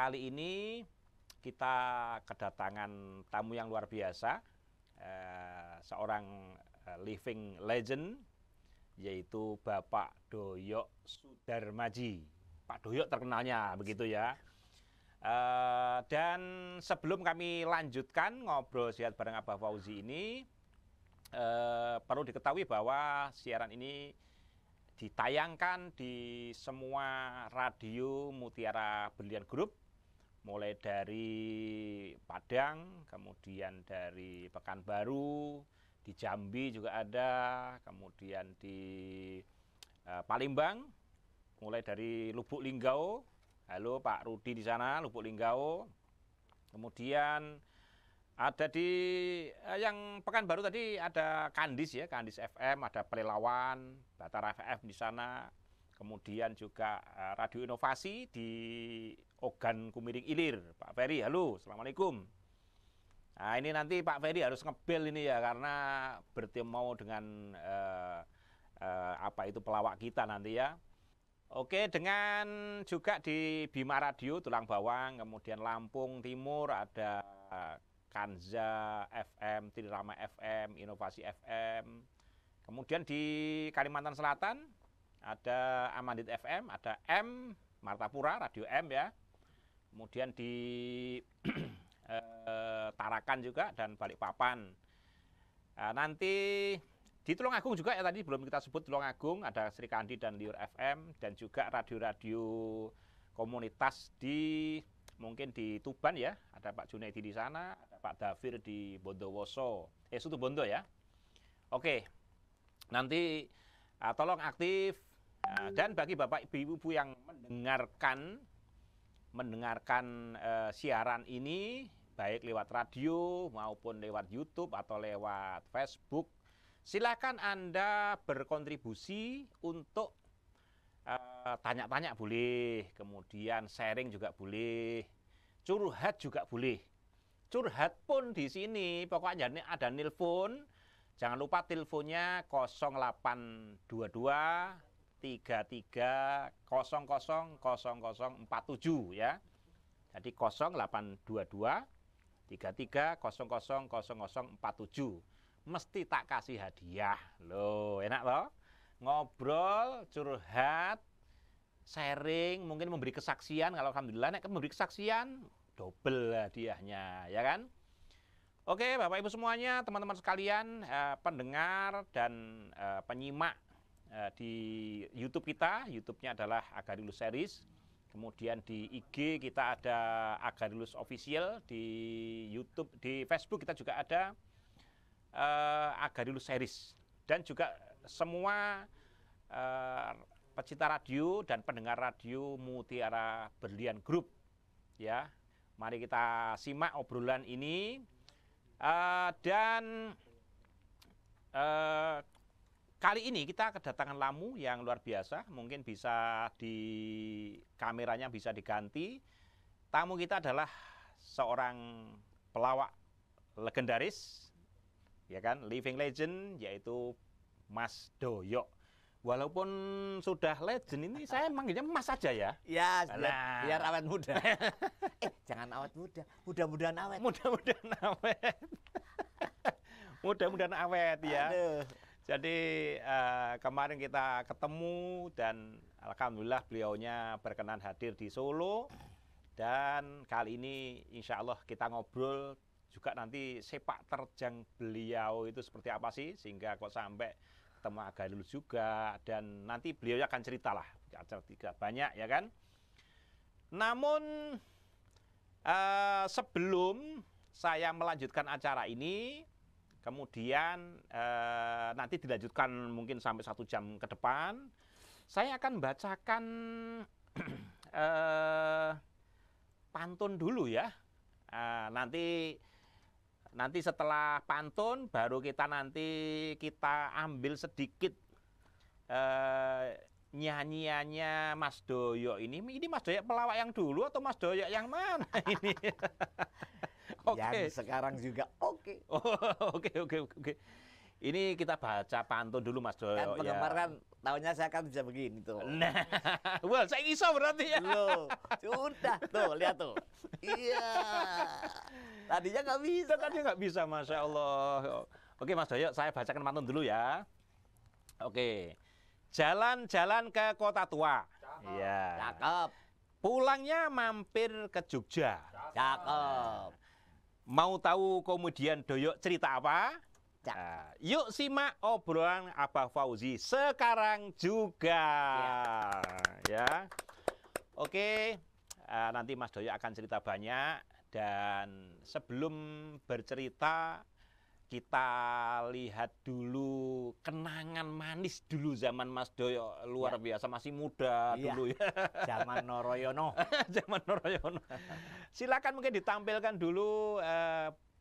kali ini kita kedatangan tamu yang luar biasa, seorang living legend, yaitu Bapak Doyok Sudarmaji. Pak Doyok terkenalnya begitu ya. Dan sebelum kami lanjutkan ngobrol sehat bareng Abah Fauzi ini, perlu diketahui bahwa siaran ini ditayangkan di semua radio Mutiara Berlian Group, mulai dari Padang, kemudian dari Pekanbaru, di Jambi juga ada, kemudian di Palembang, mulai dari Lubuk Linggau. Halo Pak Rudi di sana, Lubuk Linggau. Kemudian ada di yang Pekanbaru tadi ada Kandis ya, Kandis FM, ada Pelelawan, Batara FM di sana. Kemudian juga Radio Inovasi di Ogan Kumiring Ilir. Pak Ferry, halo, Assalamualaikum. Nah ini nanti Pak Ferry harus ngebel ini ya, karena bertemu dengan apa itu pelawak kita nanti ya. Oke, dengan juga di Bima Radio Tulang Bawang, kemudian Lampung Timur ada Kanza FM, Trirama FM, Inovasi FM. Kemudian di Kalimantan Selatan ada Amandit FM, ada M, Martapura, Radio M ya. Kemudian di Tarakan juga dan Balikpapan. Nanti di Tulungagung juga ya, tadi belum kita sebut Tulungagung, ada Sri Kandi dan Liur FM, dan juga radio-radio komunitas di mungkin di Tuban ya, ada Pak Junaidi di sana, ada Pak Dafir di Bondowoso, Situbondo ya. Oke, nanti tolong aktif, dan bagi Bapak Ibu-Ibu yang mendengarkan siaran ini, baik lewat radio maupun lewat YouTube atau lewat Facebook, silakan Anda berkontribusi untuk tanya-tanya boleh, kemudian sharing juga boleh, curhat juga boleh. Curhat pun di sini, pokoknya ada nelpon, jangan lupa teleponnya 0822 33 00 0047 ya. Jadi 0822 33 00 0047. Mesti tak kasih hadiah. Loh, enak loh. Ngobrol, curhat, sharing, mungkin memberi kesaksian. Kalau alhamdulillah nek memberi kesaksian, double hadiahnya, ya kan? Oke, Bapak Ibu semuanya, teman-teman sekalian, pendengar dan penyimak di YouTube kita. YouTube-nya adalah Agarilus Series. Kemudian di IG kita ada Agarilus Official, di YouTube, di Facebook kita juga ada Agarilus Series, dan juga semua pecinta radio dan pendengar radio Mutiara Berlian Group ya. Mari kita simak obrolan ini, dan kali ini kita kedatangan tamu yang luar biasa. Mungkin bisa di kameranya bisa diganti. Tamu kita adalah seorang pelawak legendaris, ya kan, living legend, yaitu Mas Doyok. Walaupun sudah legend, ini saya manggilnya Mas saja ya. Ya, biar awet muda. Jangan awet muda, mudah-mudahan awet. Mudah-mudahan awet. Mudah-mudahan awet ya. Aduh. Jadi kemarin kita ketemu dan alhamdulillah beliaunya berkenan hadir di Solo. Dan kali ini insya Allah kita ngobrol juga nanti sepak terjang beliau itu seperti apa sih, sehingga kok sampai ketemu Agarilus juga, dan nanti beliau akan cerita lah, cerita banyak ya kan. Namun sebelum saya melanjutkan acara ini, kemudian nanti dilanjutkan mungkin sampai 1 jam ke depan, saya akan bacakan pantun dulu ya. Nanti setelah pantun baru kita ambil sedikit nyanyiannya Mas Doyok ini. Ini Mas Doyok pelawak yang dulu atau Mas Doyok yang mana ini? Yang sekarang juga oke. Oh, oke. Ini kita baca pantun dulu Mas Doyo. Kan penggemar ya. kan tahunya saya kan bisa begini tuh. Nah, well, saya iso berarti ya. Loh, sudah tuh lihat tuh. Iya. Tadinya nggak bisa. Tadi nggak bisa, Masya Allah. Oke Mas Doyo, saya bacakan pantun dulu ya. Oke. Jalan-jalan ke kota tua. Iya. Cakep, Pulangnya mampir ke Jogja. cakep. Mau tahu kemudian Doyo cerita apa? Nah, yuk simak obrolan Abah Fauzi sekarang juga. Ya. Oke. Nanti Mas Doyo akan cerita banyak. Dan sebelum bercerita, kita lihat dulu kenangan manis dulu zaman Mas Doyo. Luar biasa, masih muda Iya. dulu ya. Zaman Noroyono. Zaman Noroyono. Silakan mungkin ditampilkan dulu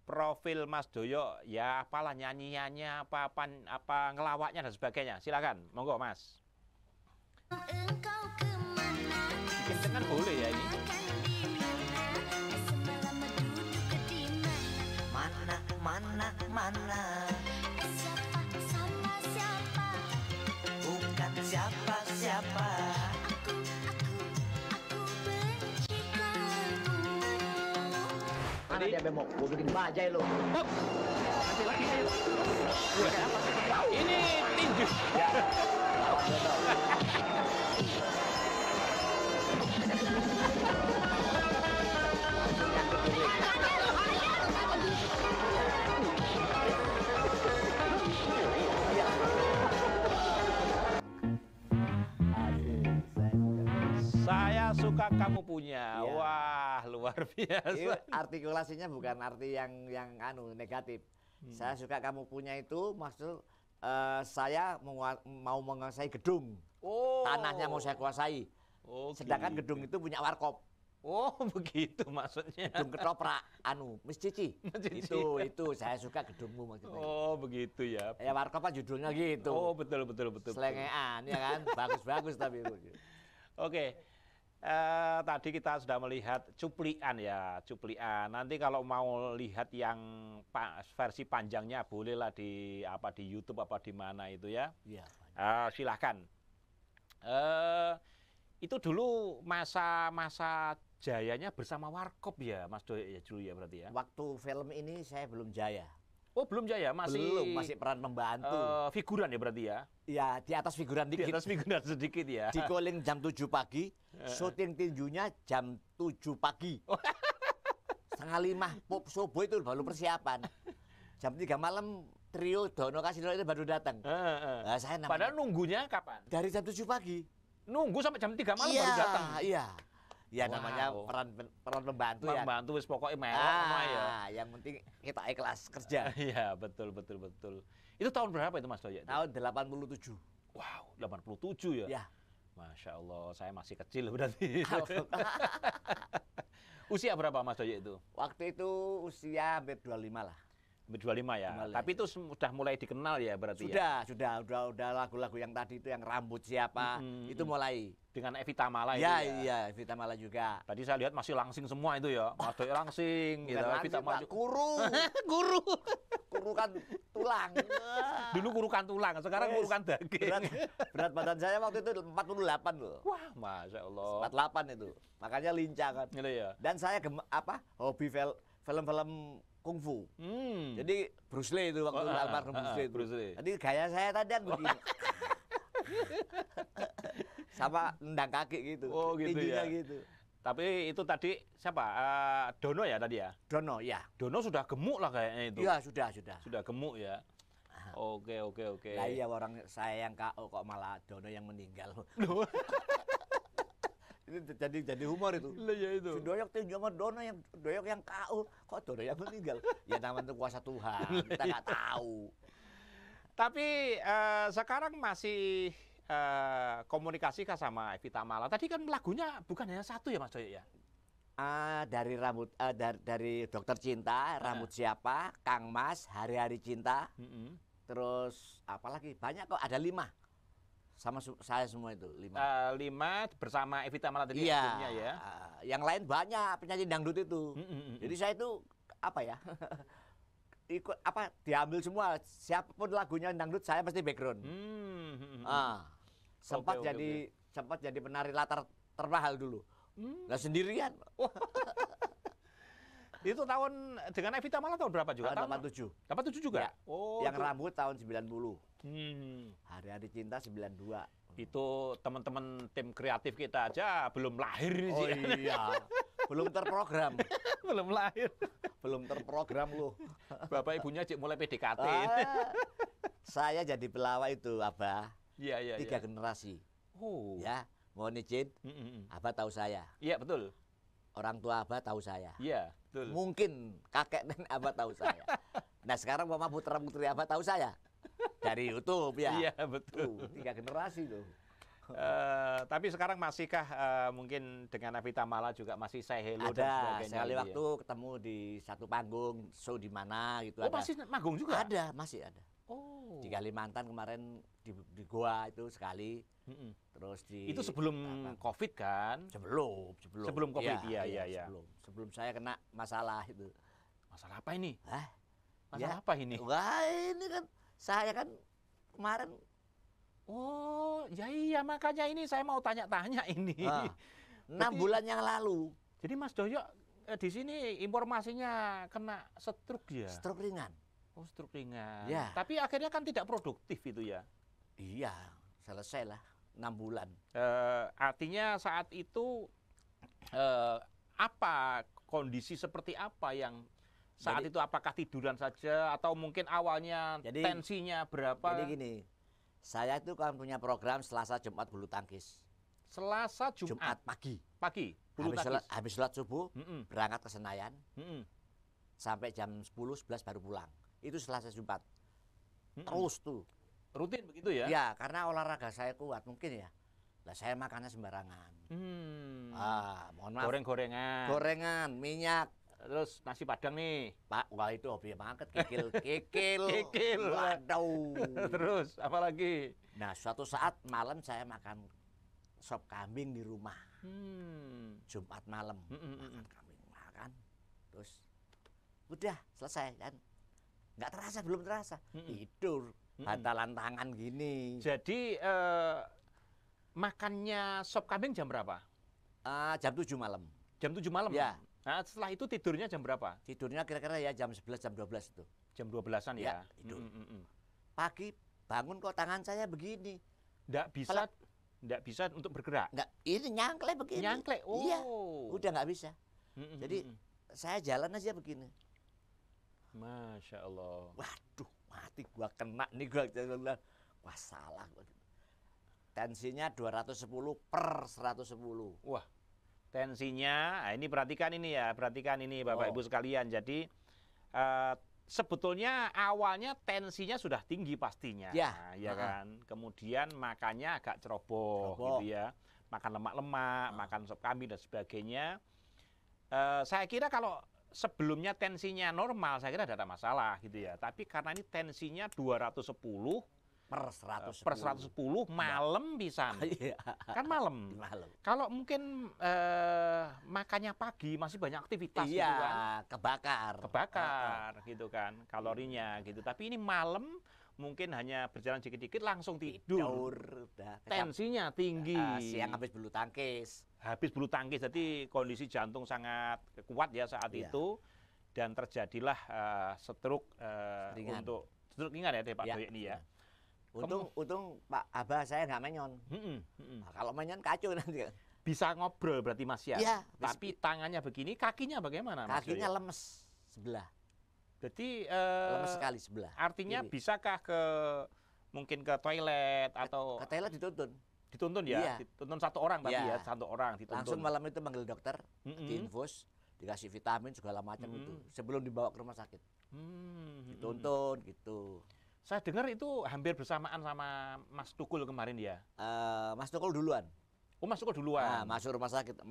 profil Mas Doyo, ya apalah nyanyiannya, apa ngelawaknya dan sebagainya. Silakan, monggo Mas. Engkau kemana? Bikin boleh ya ini. Semalam duduk di mana? Mana Siapa sama siapa? bukan siapa-siapa. Aku benci kamu. Mana dia bemo? Gue bikin bajai lo. Ini tinju. Saya suka kamu punya. Iya. Wah, luar Ini biasa. artikulasinya bukan arti yang negatif. Saya suka kamu punya itu maksud saya mau menguasai gedung. Oh. Tanahnya mau saya kuasai. Oh, Sedangkan gitu. gedung itu punya warkop. Oh, begitu maksudnya. Gedung ketoprak, Miss Cici. Miss Cici. Itu saya suka gedungmu maksudnya. Oh, begitu ya. Ya warkop kan judulnya gitu. Oh, betul. Selengean ya kan, bagus-bagus tapi itu. Oke. Tadi kita sudah melihat cuplikan ya, cuplikan. Nanti kalau mau lihat yang versi panjangnya bolehlah di YouTube apa di mana itu ya. Iya. Silahkan. Itu dulu masa jayanya bersama Warkop ya, Mas Doyo ya dulu ya berarti ya. Waktu film ini saya belum jaya. Oh, belum jaya, Masih peran pembantu. Figuran ya berarti ya. Ya di atas figuran Di dikit. atas figuran sedikit ya. Di calling jam 7 pagi, syuting tinjunya jam 7 pagi. Setengah 5 pop subuh itu baru persiapan. Jam 3 malam trio Dono Kasino itu baru datang. Nah, saya namanya Padahal nunggunya kapan? dari jam 7 pagi. Nunggu sampai jam 3 malam Iya, baru datang. Iya. Ya Wow. namanya peran pembantu ya. Membantu wis pokoknya melok semua ya. Yang penting kita ikhlas kerja. Iya, betul. Itu tahun berapa itu Mas Doyo? Tahun 87. Wow, 87 ya? Ya. Masya Allah, saya masih kecil berarti. Usia berapa Mas Doyo itu? Waktu itu usia hampir 25 lah. 25 ya? 25. Tapi itu sudah mulai dikenal ya berarti ya? Sudah lagu-lagu yang tadi itu yang rambut siapa, itu mulai. Dengan Evita Mala itu Ya, ya? iya, Vita Mala juga. Tadi saya lihat masih langsing semua itu ya. Mas Doyo langsing gitu. Bukan langsing, Evita Mala Pak, kuru. guru. Kuru kan tulang. Dulu kurukan tulang, sekarang Wes, kurukan daging. Berat badan saya waktu itu 48 loh. Wah, Masya Allah. 48 itu. Makanya lincah kan. Gitu ya? Dan saya hobi film-film kungfu. Jadi Bruce Lee itu waktu almarhum Bruce Lee itu. Bruce Lee. Jadi gaya saya tadi kan begini. Sama nendang kaki gitu. Oh, gitu Tinjunya ya. gitu. Tapi itu tadi siapa? Dono ya tadi ya? Dono, ya. Dono sudah gemuk lah kayaknya itu. Iya, sudah. Sudah gemuk ya. Oke. Lah iya orang saya yang KO kok malah Dono yang meninggal. Ini jadi humor itu. Lah ya itu. Si Doyok tinju sama Dono yang Doyok yang KO, kok Dono yang meninggal? Ya namanya kuasa Tuhan, kita nggak tahu. Tapi sekarang masih komunikasi kah sama Evita Mala? Tadi kan lagunya bukan hanya satu ya Mas Doyo ya? Dari dari Dokter Cinta, Rambut Siapa, Kang Mas, Hari-Hari Cinta, terus apalagi banyak kok, ada 5 sama saya semua itu 5. 5 bersama Evita Mala tadi Iya, albumnya ya. yang lain banyak penyanyi dangdut itu. Jadi saya itu apa ya? ikut apa diambil semua. Siapapun lagunya dangdut saya pasti background. Sempat Oke, jadi penari latar termahal dulu. Nah sendirian. Itu tahun dengan Evita Mala tahun berapa juga? Tahun 87. 87 juga? Ya. Oh, Yang itu- rambut tahun 90. Hmm. Hari-hari cinta 92. Itu teman-teman tim kreatif kita aja belum lahir ini Oh sih. iya. Belum terprogram. Belum lahir. Belum terprogram loh. Bapak ibunya cik mulai PDKT. Saya jadi pelawak itu Abah. Iya, iya, 3 iya. generasi. Oh. Ya, mohon izin. Abah tahu saya. Iya, betul. Orang tua Abah tahu saya. Iya, betul. Mungkin kakek dan Abah tahu saya. Nah sekarang mama putra putri Abah tahu saya. Dari YouTube ya. Iya, betul. 3 generasi tuh. Tapi sekarang masihkah mungkin dengan Evita Mala juga masih say hello dan Ada sebagainya? sekali gitu ya? waktu ketemu di satu panggung show di mana gitu Oh, ada. masih manggung juga? Ada, masih ada. Oh. Di Kalimantan kemarin di Goa itu sekali. Mm-mm. Terus di Itu sebelum COVID kan? sebelum Sebelum Covid, iya. Sebelum saya kena masalah itu. Masalah apa ini? Hah? Masalah Ya. apa ini? Wah, ini kan saya kan kemarin Oh, ya iya makanya ini saya mau tanya-tanya ini. 6 bulan yang lalu Jadi Mas Doyo di sini informasinya kena stroke ya? stroke ringan. Oh, stroke ringan. Ya. Tapi akhirnya kan tidak produktif itu ya. Iya, selesai lah 6 bulan. Artinya saat itu apa kondisi seperti apa yang saat Jadi- itu apakah tiduran saja atau mungkin awalnya Jadi- tensinya berapa? Jadi gini, saya itu kan punya program Selasa Jumat bulu tangkis. Selasa Jumat, pagi. pagi bulu tangkis. Habis sholat subuh Mm-mm, berangkat ke Senayan mm-mm, sampai jam 10-11 baru pulang. Itu Selasa Jumat. mm-mm. Terus tuh. Rutin begitu ya? Ya, karena olahraga saya kuat mungkin ya. Lah saya makannya sembarangan. Mohon maaf. Goreng-gorengan. Gorengan, minyak. Terus nasi padang nih. Pak, wah itu hobi banget kikil. Kikil. Kikil. Waduh. Terus apa lagi? Nah, suatu saat malam saya makan sop kambing di rumah. Jumat malam. Makan kambing, makan. Terus udah selesai kan. Nggak terasa, belum terasa. Tidur. Bantalan tangan gini. Jadi makannya sop kambing jam berapa? Jam 7 malam. Jam 7 malam? Ya. Nah, setelah itu tidurnya jam berapa? Tidurnya kira-kira ya jam 11, jam 12 itu. Jam 12-an ya? Ya, tidur. Pagi bangun kok tangan saya begini. Nggak bisa untuk bergerak? Nggak, ini nyangkle begini. Nyangkle? Oh. Iya, udah nggak bisa. Jadi mm. saya jalan aja begini. Masya Allah. Waduh, mati gua kena nih gua. Wah salah. Tensinya 210 per 110. Wah, tensinya, nah ini perhatikan ini Bapak Oh. Ibu sekalian. Jadi sebetulnya awalnya tensinya sudah tinggi pastinya, Ya. ya kan. Kemudian makannya agak ceroboh, Ceroboh. gitu ya. Makan lemak-lemak, makan sop kambing dan sebagainya. Saya kira kalau sebelumnya tensinya normal, saya kira tidak ada masalah gitu ya. Tapi karena ini tensinya 210 Per 110. per 110 malam bisa. Iya, Kan malam. malam. Kalau mungkin makannya pagi masih banyak aktivitas gitu kan. Iya, kebakar. Kebakar gitu kan kalorinya gitu. Tapi ini malam mungkin hanya berjalan dikit-dikit langsung tidur. Udah. Tensinya tinggi. Siang habis bulu tangkis. Habis bulu tangkis, jadi kondisi jantung sangat kuat ya saat Iya. itu. Dan terjadilah stroke Ringan. untuk stroke ringan ya dari Pak Ya. Doyek ini ya. Untung Pak Abah saya nggak menyon. Nah, kalau menyon kacau nanti. Bisa ngobrol berarti Mas ya. Iya. Tapi tangannya begini, kakinya bagaimana Mas Kakinya Doyek? lemes sebelah. Jadi Lemes sekali sebelah. artinya Kiri. bisakah mungkin ke toilet atau Ke toilet dituntun. dituntun ya? Iya. Dituntun satu orang tapi Iya. ya, satu orang dituntun. Langsung malam itu manggil dokter, Mm-mm. diinfus, dikasih vitamin segala macam itu. Sebelum dibawa ke rumah sakit. Dituntun gitu. Saya dengar itu hampir bersamaan sama Mas Tukul kemarin ya. Mas Tukul duluan. Oh, Mas Tukul duluan. Nah, masuk rumah sakit.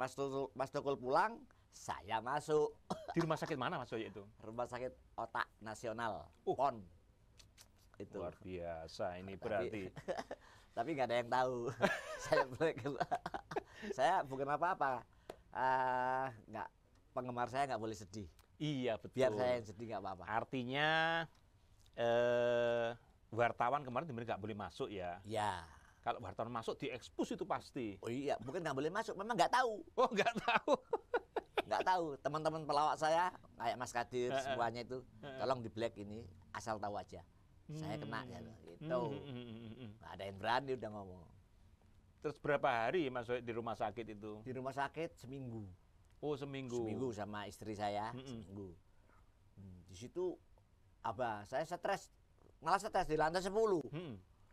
Mas Tukul pulang, saya masuk Di rumah sakit mana Mas Doyek itu? rumah sakit otak nasional, PON. Itu. Luar biasa ini Tapi- berarti. Tapi nggak ada yang tahu. Saya bukan apa-apa. Nggak, penggemar saya nggak boleh sedih. Iya, betul. Biar saya yang sedih nggak apa-apa. Artinya wartawan kemarin nggak boleh masuk ya. Ya. Kalau wartawan masuk diekspos itu pasti. Oh iya, bukan nggak boleh masuk, memang nggak tahu. Oh, nggak tahu. Nggak tahu. Teman-teman pelawak saya, kayak Mas Kadir, semuanya itu, tolong di black ini, asal tahu aja. Saya kena ya, gitu. Nggak ada yang berani udah ngomong. Terus berapa hari Mas Doyo di rumah sakit itu? Di rumah sakit seminggu. Oh, seminggu. Seminggu sama istri saya, seminggu. Di situ saya stres, malah stres di lantai 10.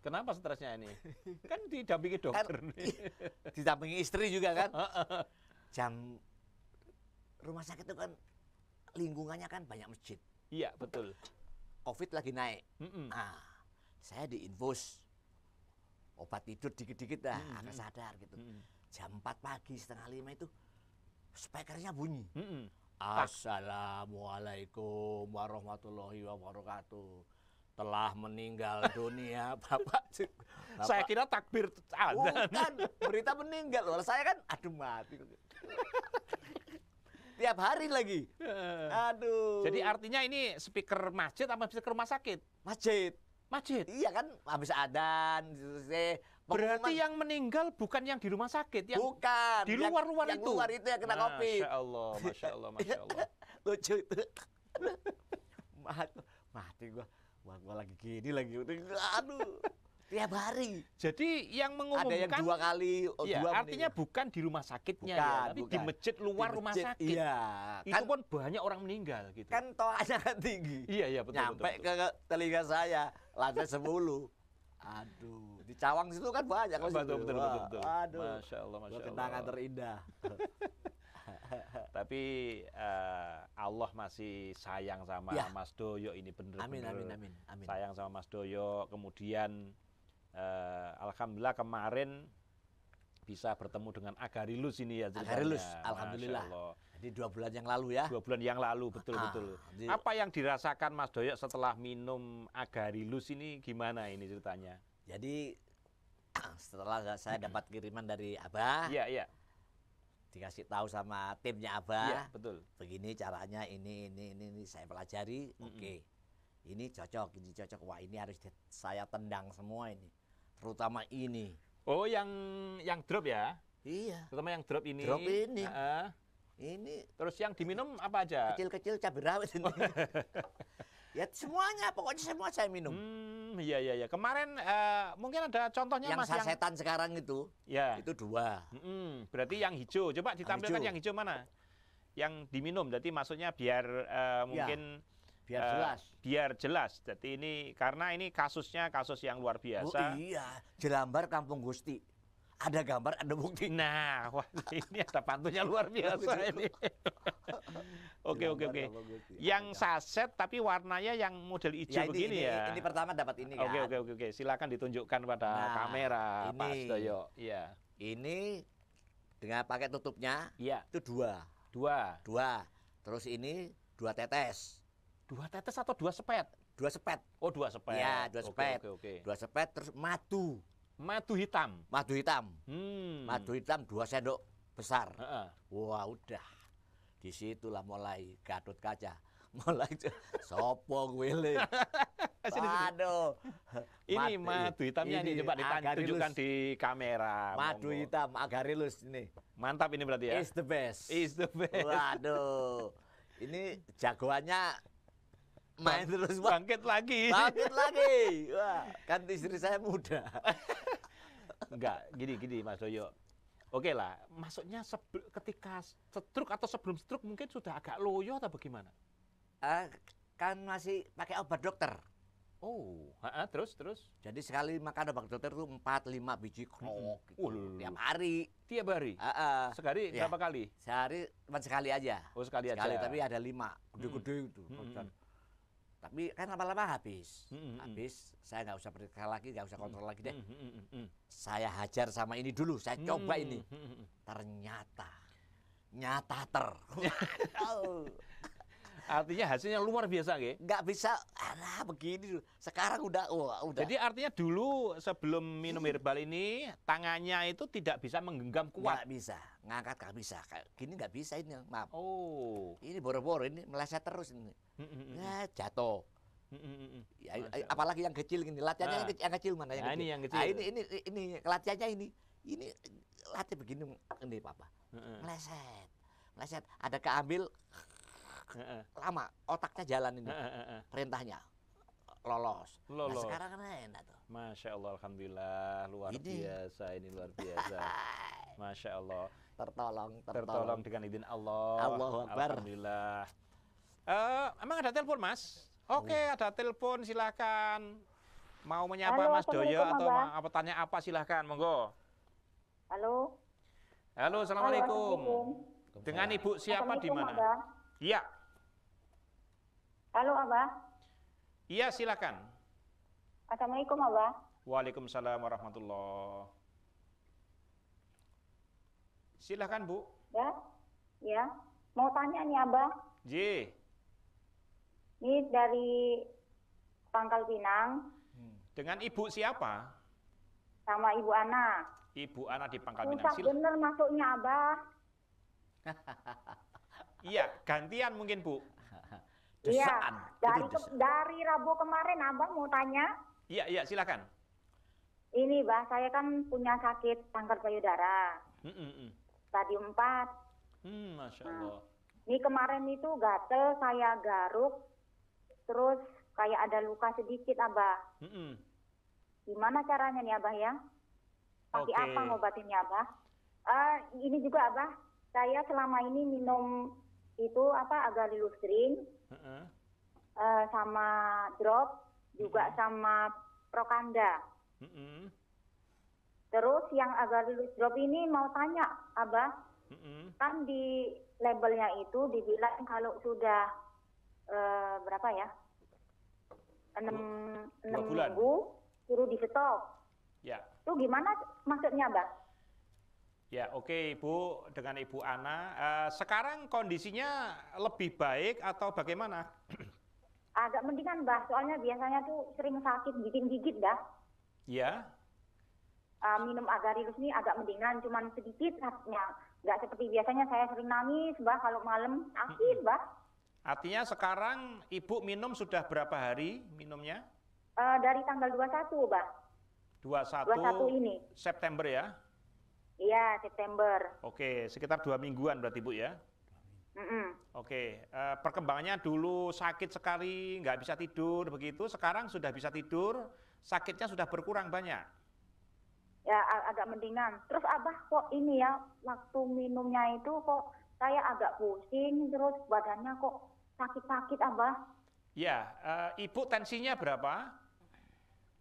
Kenapa stresnya ini? Kan didampingi dokter. Didampingi istri juga kan. Jam rumah sakit itu kan lingkungannya kan banyak masjid. Iya, betul. Covid lagi naik. Nah, saya diinfus obat tidur dikit-dikit dah, agak sadar gitu. Jam 4 pagi, setengah 5 itu speakernya bunyi. Assalamualaikum warahmatullahi wabarakatuh. Telah meninggal dunia Bapak. Saya kira takbir adzan. Bukan, berita meninggal. Loh, saya kan aduh mati. Tiap hari lagi. Aduh. Jadi artinya ini speaker masjid apa speaker rumah sakit? masjid. Masjid. Iya kan habis adzan Berarti yang meninggal bukan yang di rumah sakit, yang bukan di luar-luar yang itu. luar itu yang kena Covid. Masya Allah, Masya Allah, Masya Allah. Lucu itu. Mati gua. Wah, gua lagi gini lagi. Aduh. Tiap hari. Jadi yang Ada yang mengumumkan 2 kali, iya, dua artinya meninggal. bukan di rumah sakitnya Bukan, ya, tapi di bukan. masjid luar Di rumah masjid, sakit. Iya. Itu pun banyak orang meninggal gitu. Kan toanya kan tinggi. Iya, iya, betul, Nyampe betul, betul. ke telinga saya, lantai 10. Aduh, di Cawang situ kan banyak. Mas, Betul, itu. betul, Wah, betul, betul. Aduh, Masya Allah, Masya Allah. kenangan terindah. Tapi Allah masih sayang sama Ya. Mas Doyo ini Amin, bener-bener. amin, amin, amin. Sayang sama Mas Doyo. Kemudian alhamdulillah kemarin bisa bertemu dengan Agarilus ini ya ceritanya. Agarilus, Masya alhamdulillah. Allah. Jadi 2 bulan yang lalu ya. 2 bulan yang lalu, betul-betul. di- Apa yang dirasakan Mas Doyo setelah minum Agarilus ini gimana ini ceritanya? Jadi setelah saya dapat kiriman dari Abah, Iya, iya. dikasih tahu sama timnya Iya, Abah, betul. begini caranya, ini saya pelajari, oke. Ini cocok, ini cocok. Wah, ini harus saya tendang semua ini. Terutama ini. Oh, yang drop ya? Iya, Terutama yang drop ini. Drop ini. Heeh. ini Terus yang diminum apa aja? kecil-kecil cabai rawit ini. Ya semuanya, pokoknya semua saya minum. Iya, iya, iya. Kemarin mungkin ada contohnya Yang Mas sasetan sekarang itu ya. itu 2. Berarti yang hijau. Coba ditampilkan hijau. yang hijau mana? Yang diminum. Jadi maksudnya biar mungkin Biar jelas. Biar jelas. Jadi ini karena ini kasusnya kasus yang luar Oh biasa. iya, Jelambar Kampung Gusti. Ada gambar, ada bukti. Nah, wah, ini ada pantunnya luar biasa ini. Oke, oke, oke. Yang saset tapi warnanya yang model hijau begini ya. Ini pertama dapat ini kan. Oke, oke, oke, oke. Silakan ditunjukkan pada Nah, kamera Pak ini. Sudoyo. Iya. Ini dengan pakai tutupnya Iya, itu 2. 2. Terus ini 2 tetes. 2 tetes atau 2 sepet? 2 sepet. Oh, 2 sepet. Iya, 2 sepet. Oke, oke, oke. 2 sepet terus madu. Madu hitam. Madu hitam. Madu. Madu hitam 2 sendok besar. Heeh. Wah, udah. Disitulah mulai Gatot Kaca. Mulai sopo wele. Aduh. Ini madu hitamnya ini coba ditunjukkan di kamera. Madu Monggo. hitam Agarilus ini. Mantap ini berarti ya. Is the best. Is the best. Waduh. Ini jagoannya main terus Pak. Bangkit lagi. Bangkit lagi. Wah, kan istri saya muda. Enggak, gini Mas Doyo. Oke lah, maksudnya ketika stroke atau sebelum stroke mungkin sudah agak loyo atau bagaimana? Kan masih pakai obat dokter. Oh, terus. Jadi sekali makan obat dokter itu 4-5 biji krok gitu. Tiap hari. Tiap hari? Sekali Ya. berapa kali? Sehari cuma sekali aja. Oh, sekali aja. Tapi ada 5, gede-gede itu. Tapi kan lama-lama habis. Habis, saya nggak usah periksa lagi, nggak usah kontrol lagi deh. Saya hajar sama ini dulu, saya coba ini. Ternyata, nyata. Oh. Artinya hasilnya luar biasa, nggih. Nggak bisa, alah begini. Sekarang udah, udah. Jadi artinya dulu sebelum minum herbal ini tangannya itu tidak bisa menggenggam kuat. Nggak bisa, ngangkat nggak bisa. Kayak gini nggak bisa ini, maaf. Oh. Ini boro-boro, ini meleset terus ini. Ya jatuh. Ya, apalagi yang kecil gini, latihannya yang kecil mana yang Nah, kecil? ini yang kecil. Ah, ini latihannya ini latih begini, ini papa. Meleset. Ada keambil lama, otaknya jalan ini. Perintahnya lolos. Nah, Lolos. sekarang kan enak tuh. Masya Allah, alhamdulillah, luar Ini. biasa, ini luar biasa. Masya Allah, Tertolong. dengan izin Allah. Allahu Akbar. Alhamdulillah. Emang ada telepon, Mas? Oke, ada telepon, silakan. Mau menyapa Halo, Mas Doyo Assalamualaikum, atau Abah. apa tanya apa silakan, monggo. Halo. Halo, assalamualaikum. Assalamualaikum. Dengan Ibu siapa di Assalamualaikum, mana? Abah. Iya, Halo, Abah. iya silakan. Assalamualaikum, Abah. Waalaikumsalam warahmatullah. Silakan Bu. Ya, ya. Mau tanya nih, Abah. J. Ini dari Pangkal Pinang Dengan Ibu siapa? sama Ibu Ana. Ibu Ana di Pangkal Pinang. Susah bener masuknya, Abah. Iya, gantian mungkin Bu. Iya. Desaan. Itu desaan. Dari Rabu kemarin, Abah mau tanya. Iya, silakan. Ini, Bah, saya kan punya sakit kanker payudara. Stadium 4. Masya Allah. Ini kemarin itu gatel, saya garuk. Terus kayak ada luka sedikit, Abah. Gimana caranya nih, Abah ya? Pakai Oke. apa ngobatinnya, Abah? Ini juga, Abah. Saya selama ini minum itu agalilustrin sama drop, juga sama Prokanda. Terus yang agalilus drop ini mau tanya, Abah, kan di labelnya itu dibilang kalau sudah berapa ya? 6 bulan. minggu suruh di stop. Ya, Itu gimana maksudnya, Abah? ya, oke Ibu, dengan Ibu Ana. Sekarang kondisinya lebih baik atau bagaimana? Agak mendingan, Bah. Soalnya biasanya tuh sering sakit gigit-gigit dah. Ya, Minum agalilus ini agak mendingan, cuman sedikit sakitnya. Nggak seperti biasanya saya sering nangis, Bah, kalau malam sakit, Bah. artinya sekarang Ibu minum sudah berapa hari minumnya? Dari tanggal 21, Bah. 21 ini. September ya? Iya, September. Oke, sekitar 2 mingguan berarti Bu ya? Oke, perkembangannya dulu sakit sekali, nggak bisa tidur begitu. Sekarang sudah bisa tidur, sakitnya sudah berkurang banyak. Ya, agak mendingan. Terus Abah kok ini ya, waktu minumnya itu kok saya agak pusing, terus badannya kok sakit-sakit, Abah. Ya, Ibu tensinya berapa?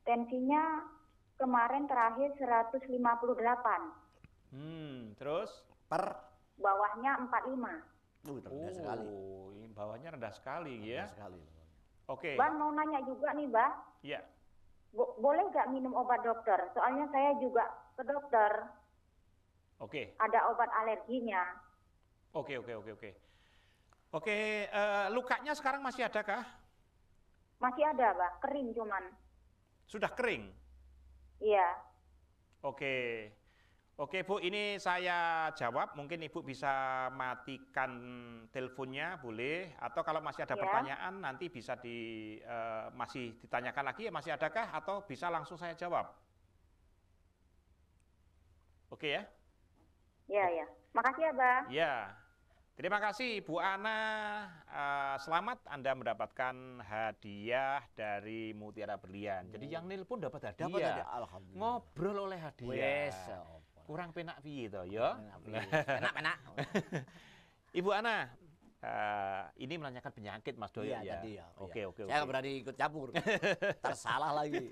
Tensinya kemarin terakhir 158, Terus? Per. bawahnya 45. Rendah sekali. Ini bawahnya rendah sekali ya. Rendah sekali. Oke, Bang mau nanya juga nih, Bah. ya. Boleh nggak minum obat dokter? Soalnya saya juga ke dokter, Oke, ada obat alerginya. oke. Oke, lukanya sekarang masih adakah? Masih ada, Bah. Kering cuman. Sudah kering? Iya. Oke. Oke Bu, ini saya jawab, mungkin Ibu bisa matikan teleponnya, boleh. Atau kalau masih ada Ya. pertanyaan, nanti bisa masih ditanyakan lagi, masih adakah? Atau bisa langsung saya jawab? Oke ya? Iya, ya. Makasih ya, Bah. Ya. Terima kasih Bu Ana. Selamat Anda mendapatkan hadiah dari Mutiara Berlian. Jadi yang nelpon dapat hadiah. Dapat ada, alhamdulillah. Ngobrol oleh hadiah. Wes. Kurang penak piye to ya? Enak-enak. Ibu Ana, ini menanyakan penyakit Mas Doyo Iya, ya. tadi ya. Oke. Saya nggak berani ikut campur. Tersalah lagi.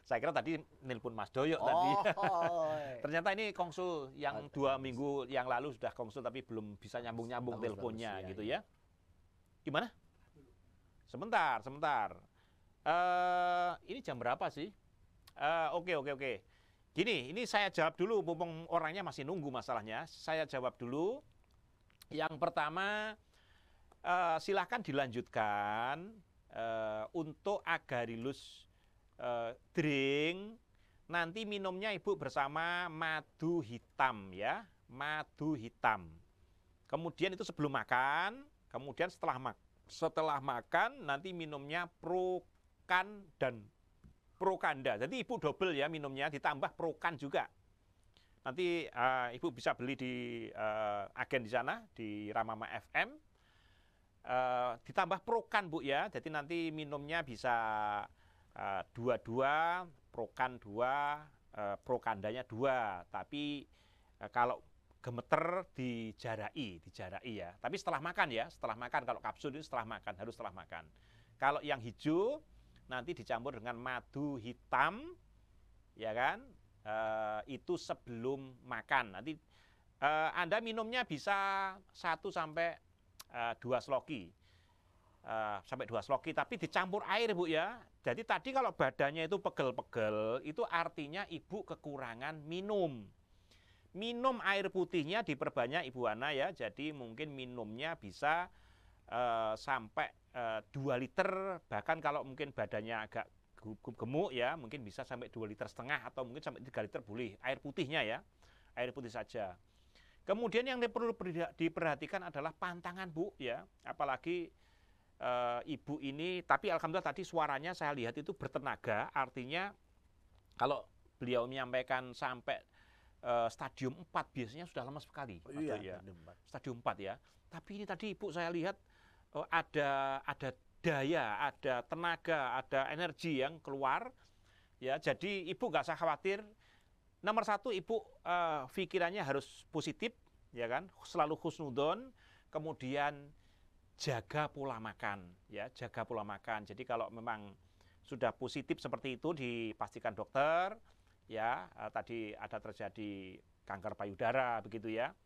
Saya kira tadi nelpon Mas Doyo tadi. Oh. Ternyata ini konsul yang 2 minggu yang lalu sudah konsul tapi belum bisa nyambung-nyambung Bagus, teleponnya bagus, gitu ya. ya. Gimana? Sebentar. Ini jam berapa sih? Oke. Gini, ini saya jawab dulu, mumpung orangnya masih nunggu masalahnya. Saya jawab dulu. Yang pertama, Silahkan dilanjutkan untuk agarylus drink. Nanti minumnya Ibu bersama madu hitam ya, madu hitam. Kemudian itu sebelum makan, kemudian setelah makan nanti minumnya Prokan dan Prokanda. Jadi Ibu double ya minumnya, ditambah Prokan juga. Nanti Ibu bisa beli di agen di sana, di Ramama FM. Ditambah Prokan Bu ya, jadi nanti minumnya bisa dua-dua, Prokan 2, Prokandanya 2. Tapi kalau gemeter dijarai ya. Tapi setelah makan ya, setelah makan. Kalau kapsul itu setelah makan, harus setelah makan. Kalau yang hijau nanti dicampur dengan madu hitam, ya kan? Itu sebelum makan. Nanti Anda minumnya bisa 1 sampai 2 sloki. Sampai 2 sloki, tapi dicampur air Bu ya. Jadi tadi kalau badannya itu pegel-pegel, itu artinya Ibu kekurangan minum. Minum air putihnya diperbanyak Ibu Ana ya. Jadi mungkin minumnya bisa sampai 2 liter. Bahkan kalau mungkin badannya agak gemuk ya, mungkin bisa sampai 2,5 liter atau mungkin sampai 3 liter boleh. Air putihnya ya, air putih saja. Kemudian yang perlu diperhatikan adalah pantangan Bu ya. Apalagi Ibu ini, tapi alhamdulillah tadi suaranya saya lihat itu bertenaga, artinya kalau beliau menyampaikan sampai stadium 4 biasanya sudah lama sekali. Iya, ya. Stadium 4 ya. Tapi ini tadi Ibu saya lihat ada daya, ada tenaga, ada energi yang keluar. Ya, jadi Ibu nggak usah khawatir. Nomor 1 Ibu pikirannya harus positif, ya kan? Selalu husnudon, kemudian jaga pola makan, ya, jaga pola makan. Jadi kalau memang sudah positif seperti itu dipastikan dokter, ya, tadi ada terjadi kanker payudara begitu ya.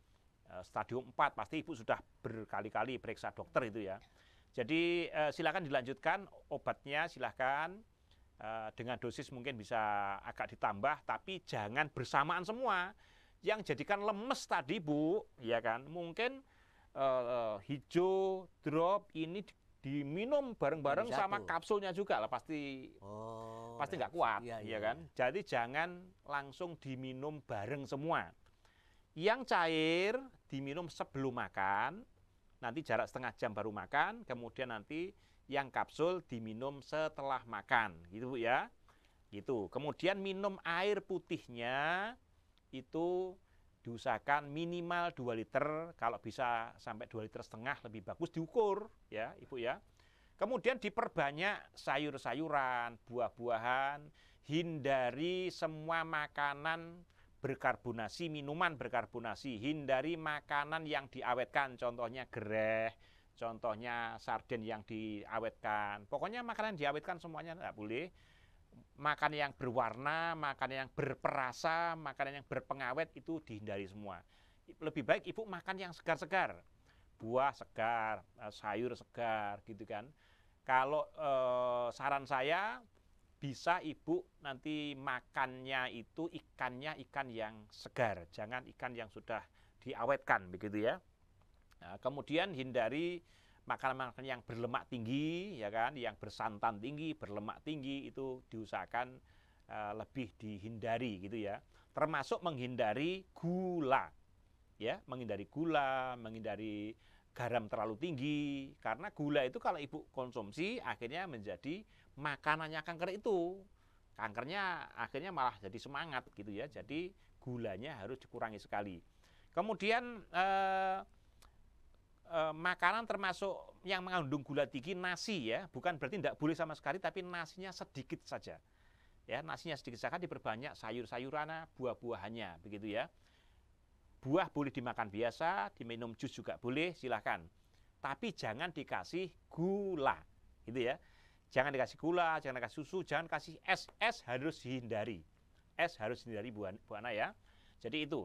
Stadium 4 pasti Ibu sudah berkali-kali periksa dokter itu ya. Jadi silakan dilanjutkan obatnya, silakan dengan dosis mungkin bisa agak ditambah, tapi jangan bersamaan semua. Yang jadikan lemes tadi Bu, ya kan, mungkin hijau drop ini diminum bareng-bareng sama kapsulnya juga lah, pasti pasti nggak kuat, ya kan. Jadi jangan langsung diminum bareng semua. Yang cair diminum sebelum makan, nanti jarak setengah jam baru makan, kemudian nanti yang kapsul diminum setelah makan, gitu Bu ya. Gitu. Kemudian minum air putihnya itu diusahakan minimal 2 liter, kalau bisa sampai 2,5 liter lebih bagus, diukur ya Ibu ya. Kemudian diperbanyak sayur-sayuran, buah-buahan, hindari semua makanan berkarbonasi, minuman berkarbonasi, hindari makanan yang diawetkan, contohnya gereh, contohnya sarden yang diawetkan. Pokoknya makanan yang diawetkan semuanya tidak boleh. Makanan yang berwarna, makanan yang berperasa, makanan yang berpengawet itu dihindari semua. Lebih baik Ibu makan yang segar-segar, buah segar, sayur segar, gitu kan. Kalau saran saya bisa Ibu nanti makannya itu ikannya ikan yang segar, jangan ikan yang sudah diawetkan, begitu ya. Nah, kemudian hindari makanan-makanan yang berlemak tinggi, ya kan, yang bersantan tinggi, berlemak tinggi itu diusahakan lebih dihindari gitu ya. Termasuk menghindari gula, ya, menghindari gula, menghindari garam terlalu tinggi, karena gula itu kalau Ibu konsumsi akhirnya menjadi makanannya kanker itu. Kankernya akhirnya malah jadi semangat gitu ya. Jadi gulanya harus dikurangi sekali. Kemudian makanan termasuk yang mengandung gula tinggi, nasi ya, bukan berarti tidak boleh sama sekali, tapi nasinya sedikit saja. Ya, nasinya sedikit saja, diperbanyak sayur-sayuran, buah-buahannya, begitu ya. Buah boleh dimakan biasa, diminum jus juga boleh, silahkan. Tapi jangan dikasih gula, gitu ya. Jangan dikasih gula, jangan dikasih susu, jangan kasih es. Es harus dihindari. Es harus dihindari Bu Ana ya. Jadi itu.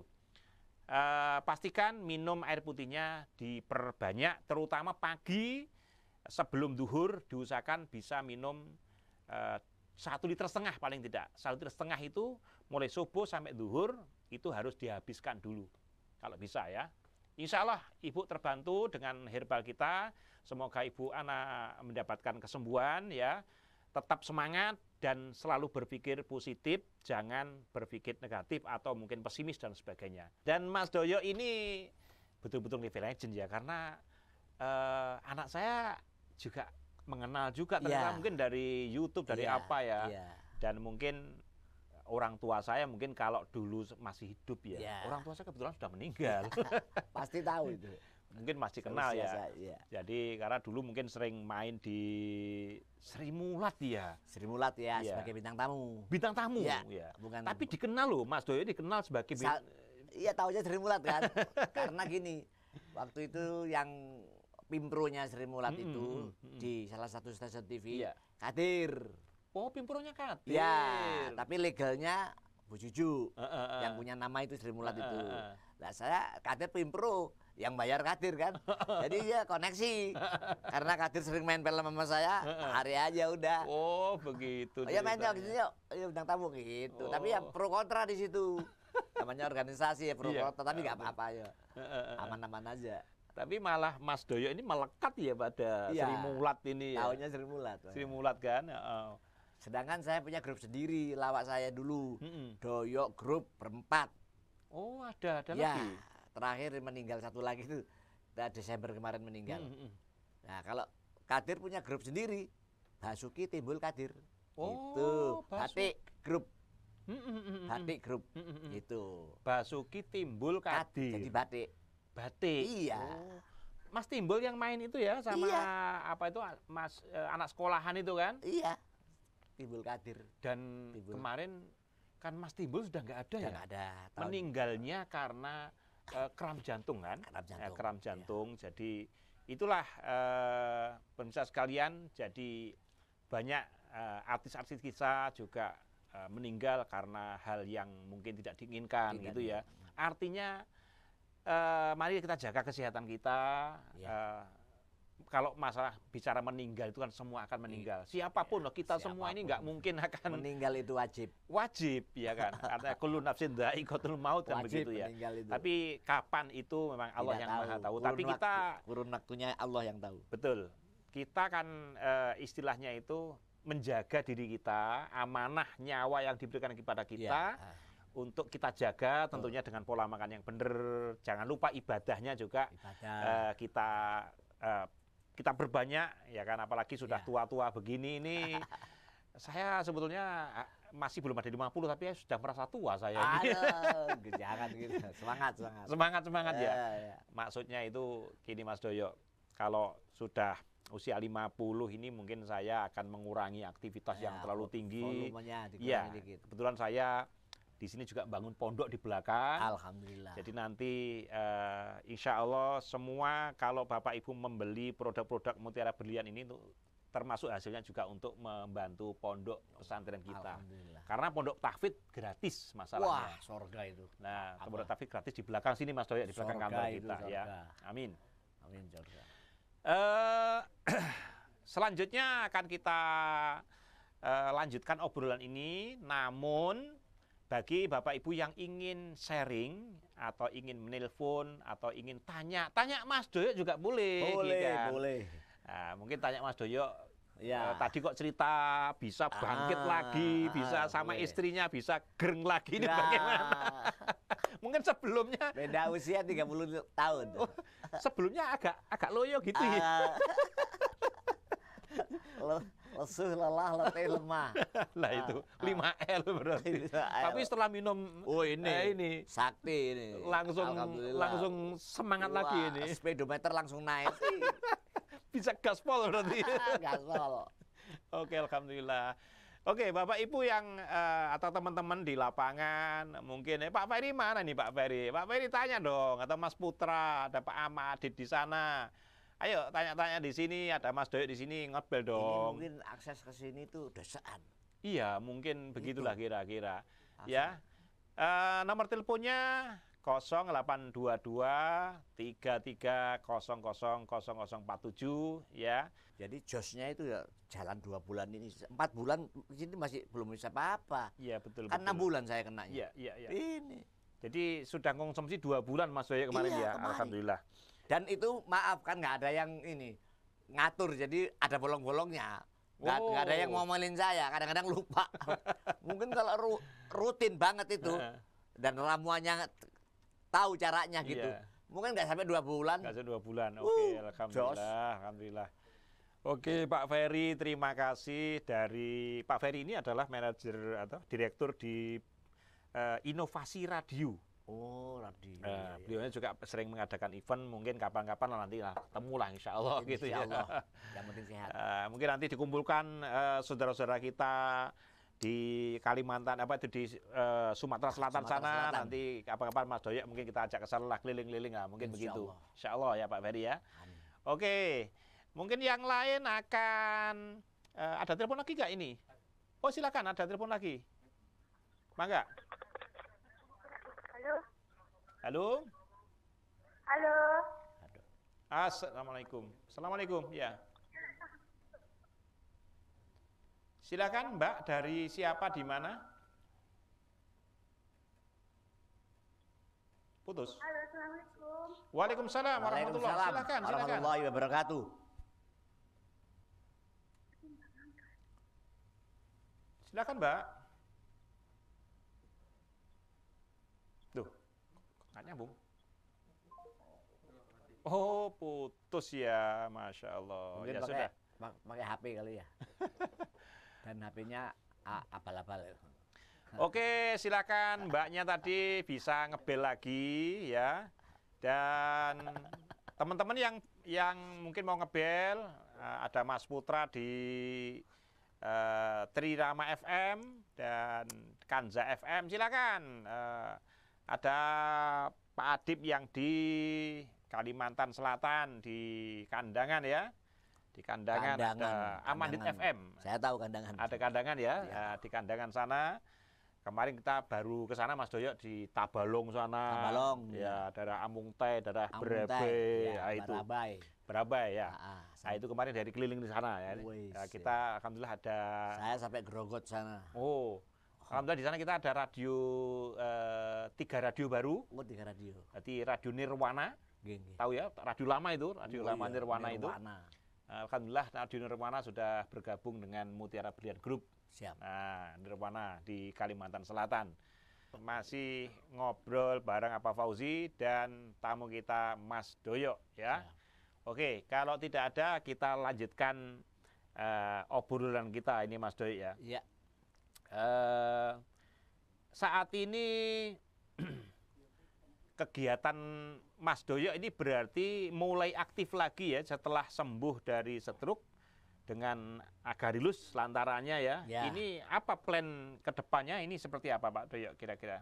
Pastikan minum air putihnya diperbanyak, terutama pagi sebelum duhur diusahakan bisa minum 1,5 liter paling tidak. 1,5 liter itu mulai subuh sampai duhur itu harus dihabiskan dulu kalau bisa ya. Insya Allah Ibu terbantu dengan herbal kita. Semoga Ibu Ana mendapatkan kesembuhan ya. Tetap semangat dan selalu berpikir positif, jangan berpikir negatif atau mungkin pesimis dan sebagainya. Dan Mas Doyo ini betul-betul living legend ya, karena anak saya juga mengenal juga ternyata Iya. mungkin dari YouTube, dari Iya, apa ya. iya. Dan mungkin orang tua saya mungkin kalau dulu masih hidup ya, Iya. orang tua saya kebetulan sudah meninggal. Pasti tahu itu. Mungkin masih kenal ya. Iya. Jadi karena dulu mungkin sering main di Sri Mulat ya, Sri Mulat ya Iya. sebagai bintang tamu. bintang tamu Iya, ya. bukan. Tapi dikenal loh, Mas Doyo dikenal sebagai Iya tahunya Sri Mulat kan. Karena gini, waktu itu yang Pimpronya Sri Mulat itu di salah satu stasiun TV Iya. Kadir. Oh, Pimpronya Kadir. Ya, tapi legalnya Bu Juju. Heeh. Yang punya nama itu Sri Mulat itu. Heeh. Lah saya Kadir Pimpro, yang bayar Kadir kan. Jadi dia koneksi. Karena Kadir sering main film sama saya, hari aja udah. Oh, begitu. Oh, ya main yuk, ceritanya. gitu yuk. Ayo bintang tamu gitu. Tapi ya Oh. pro kontra di situ. Namanya organisasi ya pro Iya. kontra, tapi nggak apa-apa ya. Aman-aman aja. Tapi malah Mas Doyo ini melekat ya pada Iya. Sri Mulat ini ya. Tahunnya Sri Mulat. Sri Mulat kan. Heeh. Sedangkan saya punya grup sendiri, lawak saya dulu. Mm-mm. Doyok grup berempat. Oh, ada Ya, lagi. terakhir meninggal satu lagi itu Desember kemarin meninggal. Mm-mm. Nah, kalau Kadir punya grup sendiri, Basuki Timbul Kadir. Oh, Gitu. Batik grup, Mm-mm. batik grup. Mm-mm. Gitu. Basuki Timbul Kadir. Jadi batik. Batik. Iya. Oh. Mas Timbul yang main itu ya sama Iya. apa itu Mas anak sekolahan itu kan? Iya. Timbul Kadir. Dan Timbul. kemarin kan Mas Timbul sudah nggak ada Udah ya? nggak ada. tahun- Meninggalnya karena kram jantung kan? Kram jantung. Kram jantung. Jadi itulah pemirsa sekalian. Jadi banyak artis-artis kita juga meninggal karena hal yang mungkin tidak diinginkan gitu ya. Artinya mari kita jaga kesehatan kita. Ya. Kalau masalah bicara meninggal itu kan semua akan meninggal. Siapapun loh, kita semua ini nggak Siapapun. mungkin akan Meninggal itu wajib. wajib ya kan. Artinya kullu nafsin dha'iqatul maut kan Wajib begitu ya. meninggal itu. Tapi kapan itu memang Allah Tidak yang Maha tahu. Kurun Tapi kita kurun waktunya Allah yang tahu. betul. Kita kan istilahnya itu menjaga diri kita, amanah nyawa yang diberikan kepada kita. Iya. Untuk kita jaga tentunya dengan pola makan yang benar. Jangan lupa ibadahnya juga Ibadah. kita berbanyak ya kan, apalagi sudah Ya. tua-tua begini ini. Saya sebetulnya masih belum ada 50 tapi sudah merasa tua saya ini. Aduh, jangan gitu. Semangat, semangat. Semangat ya. Iya. Maksudnya itu gini Mas Doyo, kalau sudah usia 50 ini mungkin saya akan mengurangi aktivitas yang Ya, terlalu tinggi. Volumenya Iya, dikurangi dikit. kebetulan saya di sini juga bangun pondok di belakang. Alhamdulillah. Jadi nanti insya Allah semua kalau Bapak Ibu membeli produk-produk Mutiara Berlian ini tuh, termasuk hasilnya juga untuk membantu pondok pesantren kita. Alhamdulillah. Karena pondok tahfidz gratis Wah, masalahnya. sorga itu. Nah, Apa? pondok tahfidz gratis di belakang sini Mas Doyo, di belakang Sorga kantor itu, kita ya. sorga. Amin. Amin, sorga. Eh, selanjutnya akan kita lanjutkan obrolan ini, namun bagi Bapak Ibu yang ingin sharing atau ingin menelpon atau ingin tanya Mas Doyo juga boleh. Boleh, gitu kan. boleh. Nah, mungkin tanya Mas Doyo, Ya. tadi kok cerita bisa bangkit lagi, bisa sama boleh. istrinya bisa gereng lagi ini Ya. bagaimana? Mungkin sebelumnya Beda usia 30 tahun. sebelumnya agak loyo gitu ya. Lesuh, lelah, letih, lemah. Lah itu 5L berarti. 5L. Tapi setelah minum Oh, ini. ini Sakti ini. Alhamdulillah. langsung semangat Wah, lagi ini. Speedometer langsung naik. Bisa gaspol berarti. Gaspol. Oke, alhamdulillah. Oke, Bapak Ibu yang atau teman-teman di lapangan mungkin Pak Ferry mana nih Pak Ferry? Pak Ferry tanya dong, atau Mas Putra, ada Pak Ahmad Adit di sana. Ayo tanya-tanya di sini, ada Mas Doyo di sini, ngobel Ini dong. mungkin akses ke sini tuh desaan. Iya, mungkin begitulah kira-kira. Asal. Ya. Nomor teleponnya 0822 33 00 0047 ya. Jadi josnya itu ya jalan 2 bulan ini. 4 bulan di sini masih belum bisa apa-apa. Iya, betul Kan 6 bulan saya kenanya. Iya, iya, iya. Ini Jadi sudah konsumsi 2 bulan Mas Doyo kemarin Iya, ya. kemarin. Alhamdulillah. Dan itu maaf kan nggak ada yang ini ngatur, jadi ada bolong-bolongnya. Nggak ada yang Oh. ngomelin saya, kadang-kadang lupa. Mungkin kalau rutin banget itu dan ramuannya tahu caranya gitu. Iya. Mungkin nggak sampai 2 bulan. Nggak usah 2 bulan. Oke, alhamdulillah. jos. Alhamdulillah. Oke, Pak Ferry, terima kasih. Dari Pak Ferry ini adalah manajer atau direktur di Inovasi Radio. Oh, radio. Beliau juga sering mengadakan event, mungkin kapan-kapan nanti lah ketemu lah insya Allah gitu ya. Insya Allah. Yang penting sehat. Mungkin nanti dikumpulkan saudara-saudara kita di Kalimantan di Sumatera Selatan Sumatera sana. Selatan. Nanti kapan-kapan Mas Doyo mungkin kita ajak ke sana lah, keliling-keliling lah, mungkin Insya begitu. Allah. Insya Allah ya Pak Ferry ya. Amin. Oke, mungkin yang lain akan ada telepon lagi nggak ini? Oh silakan, ada telepon lagi. Mangga. Halo. Halo. Halo. Assalamualaikum. Assalamualaikum. Ya. Silakan Mbak, dari siapa di mana? Putus. Halo, Assalamualaikum. Waalaikumsalam warahmatullahi. Waalaikumsalam Silakan, silakan. warahmatullahi wabarakatuh. Silakan Mbak. Tuh, nggak nyambung. Oh, putus ya, masya Allah. Mungkin Ya pakai sudah. pakai HP kali ya. Dan HP-nya abal-abal. Oke, silakan Mbaknya tadi bisa ngebel lagi ya. Dan teman-teman yang mungkin mau ngebel, ada Mas Putra di Trirama FM dan Kanza FM, silakan. Ada Pak Adib yang di Kalimantan Selatan di Kandangan ya. Di Kandangan, ada Amanit Kandangan. FM. Saya tahu Kandangan. Ada Kandangan ya, Iya. di Kandangan sana. Kemarin kita baru ke sana Mas Doyo di Tabalong sana. Tabalong, Ya, daerah Amungtai, daerah Amungtai, Berabai, ya, itu. Barabai. Berabai ya. Ah, Nah, itu kemarin dari keliling di sana ya. Wih, Ya, siap. kita alhamdulillah ada Saya sampai Grogot sana. Oh. Alhamdulillah di sana kita ada radio 3 radio baru. Oh, 3 radio. Berarti Radio Nirwana, Geng, geng. tahu ya, radio lama itu, radio Oh, lama iya, Nirwana itu. Nirwana. Alhamdulillah Radio Nirwana sudah bergabung dengan Mutiara Brilliant Group. Siap. Nah, Nirwana di Kalimantan Selatan. Masih ngobrol bareng Apa Fauzi dan tamu kita Mas Doyo ya. Oke, kalau tidak ada kita lanjutkan obrolan kita ini Mas Doyo ya. Iya. Saat ini kegiatan Mas Doyo ini berarti mulai aktif lagi ya setelah sembuh dari stroke dengan agarilus lantarannya ya. Ya. Ini apa plan ke depannya ini seperti apa Pak Doyo kira-kira?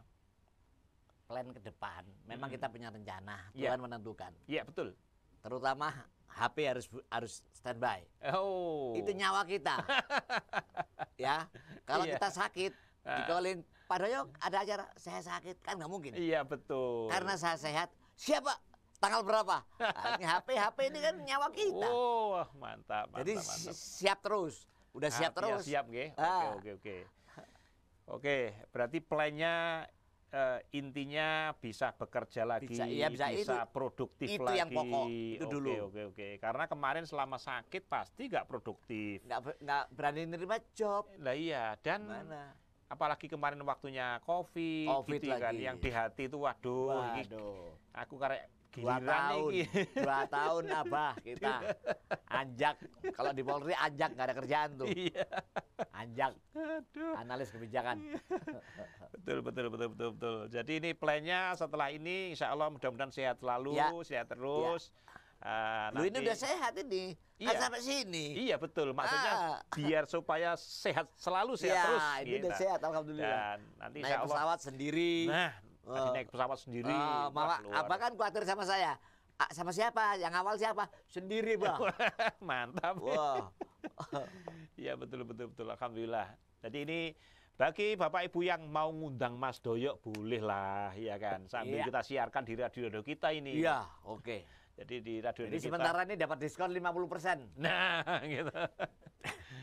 Plan ke depan. Memang kita punya rencana. Iya. Tuhan menentukan. Iya betul. Terutama HP harus standby. Oh. Itu nyawa kita. Ya. Kalau Iya. kita sakit, dikolin, Pak Doyo ada acara, saya sakit. Kan nggak mungkin. Iya betul. Karena saya sehat, siapa? Tanggal berapa? Nah, ini HP ini kan nyawa kita. Oh, mantap, mantap, Jadi mantap. siap terus. Udah siap Ah, terus. iya, siap, nggih. Ah. Oke. Oke, berarti plannya intinya bisa bekerja lagi, Bisa, iya, bisa. produktif Itu lagi. yang pokok, itu dulu. Oke. Karena kemarin selama sakit pasti nggak produktif. Nggak berani nerima job. Lah iya, dan Mana? apalagi kemarin waktunya COVID gitu kan, lagi. yang di hati itu waduh, ini Waduh. aku karek 2 giliran tahun, iki. 2 tahun abah kita anjak. Kalau di Polri anjak nggak ada kerjaan tuh. Iya. Anjak, Aduh. analis kebijakan. Betul. Jadi ini plannya setelah ini insya Allah mudah-mudahan sehat selalu, Ya. sehat terus. Lu ini udah sehat ini. Iya. Kan sampai sini. Iya betul, maksudnya Ah. biar supaya sehat selalu, sehat Ya, terus. ini gitu. udah sehat alhamdulillah. Dan nanti Naik insya Allah. pesawat sendiri. Nah, tadi naik pesawat sendiri. wah, Mama, luar. apa kan khawatir sama saya? Sama siapa? Yang awal siapa? Sendiri, Bang. Mantap. Wah. Iya betul. Alhamdulillah. Jadi ini bagi Bapak Ibu yang mau ngundang Mas Doyo boleh lah, ya kan. Sambil Iya. kita siarkan di radio kita ini. Iya, oke. Jadi di radio Jadi kita. sementara ini dapat diskon 50% Nah, gitu.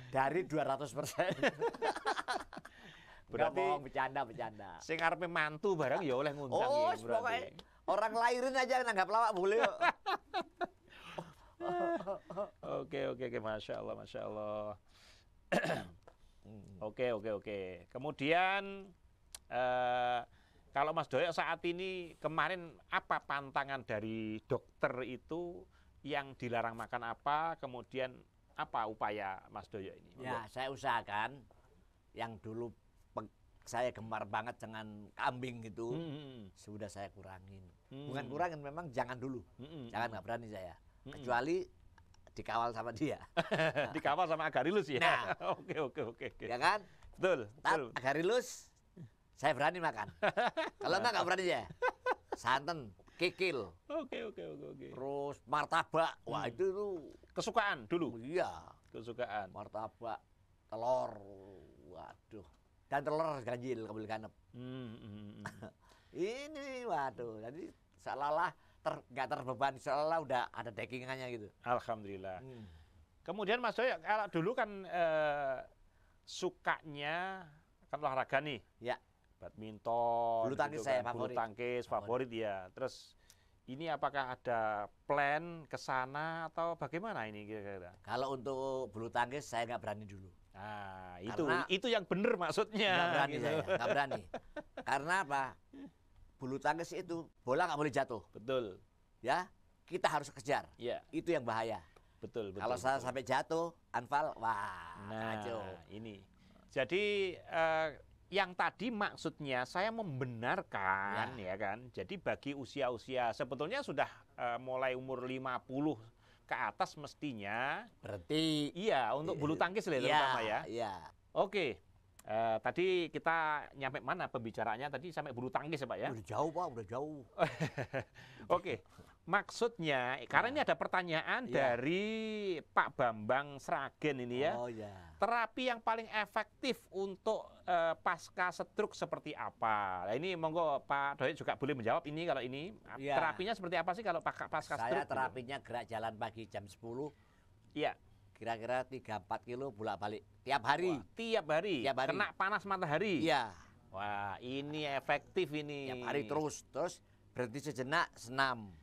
dari 200%. Berarti Berarti bercanda. sing arepe mantu barang ya oleh ngundang Oh, ya, berarti. pokoknya orang lahirin aja nanggap lawak boleh kok. Oke, masya Allah, masya Allah. Oke. Kemudian kalau Mas Doyok saat ini kemarin apa pantangan dari dokter itu yang dilarang makan apa, kemudian apa upaya Mas Doyok ini? Ya, saya usahakan yang dulu saya gemar banget dengan kambing gitu, sudah saya kurangin. Bukan kurangin, memang jangan dulu. Jangan, nggak berani saya. Kecuali dikawal sama dia. Dikawal sama Agarilus ya? Nah. Oke. Ya kan? Betul. Agarilus, saya berani makan. Kalau nggak berani ya. Santan, kikil, Oke. terus martabak. Wah, itu tuh. Kesukaan dulu? Iya, Kesukaan. martabak, telur. Waduh. Dan telur harus ganjil, kabel ganep. Ini, waduh. Jadi seolah-olah nggak terbebani, seolah udah ada dagingnya gitu. Alhamdulillah. Kemudian Mas Doyok, kalau dulu kan sukanya kan olahraga nih. Ya. Badminton, Bulu tangkis gitu saya kan, bulu favorit. tangkis favorit ya. Terus ini apakah ada plan ke sana atau bagaimana ini kira-kira? Kalau untuk bulu tangkis saya nggak berani dulu. Nah, Karena- itu yang bener maksudnya. Nggak berani gitu. saya, nggak berani. Karena apa? Bulu tangkis itu bola nggak boleh jatuh, Betul. ya. Kita harus kejar. Iya, Itu yang bahaya. betul. Kalau saya betul. sampai jatuh, anfal, wah, Nah, kacau. ini. Jadi yang tadi maksudnya saya membenarkan ya kan. Jadi bagi usia-usia sebetulnya sudah mulai umur 50 ke atas mestinya Berarti iya untuk bulu tangkis lah iya, terutama ya. Iya. Oke. Tadi kita nyampe mana pembicaraannya tadi sampai bulu tangkis ya Pak ya? Udah jauh, Pak, udah jauh. Oke. Maksudnya karena ini ada pertanyaan Iya. dari Pak Bambang Sragen ini ya. Oh ya. Terapi yang paling efektif untuk pasca stroke seperti apa? Nah, ini monggo Pak Doyok juga boleh menjawab ini kalau ini. Iya. Terapinya seperti apa sih kalau pasca Saya stroke? terapinya gerak jalan pagi jam 10, Iya. kira-kira 3-4 kilo bolak-balik tiap hari. Wah, tiap hari. Tiap hari. Kena panas matahari. Iya, Wah, ini efektif ini. tiap hari terus berhenti sejenak, senam.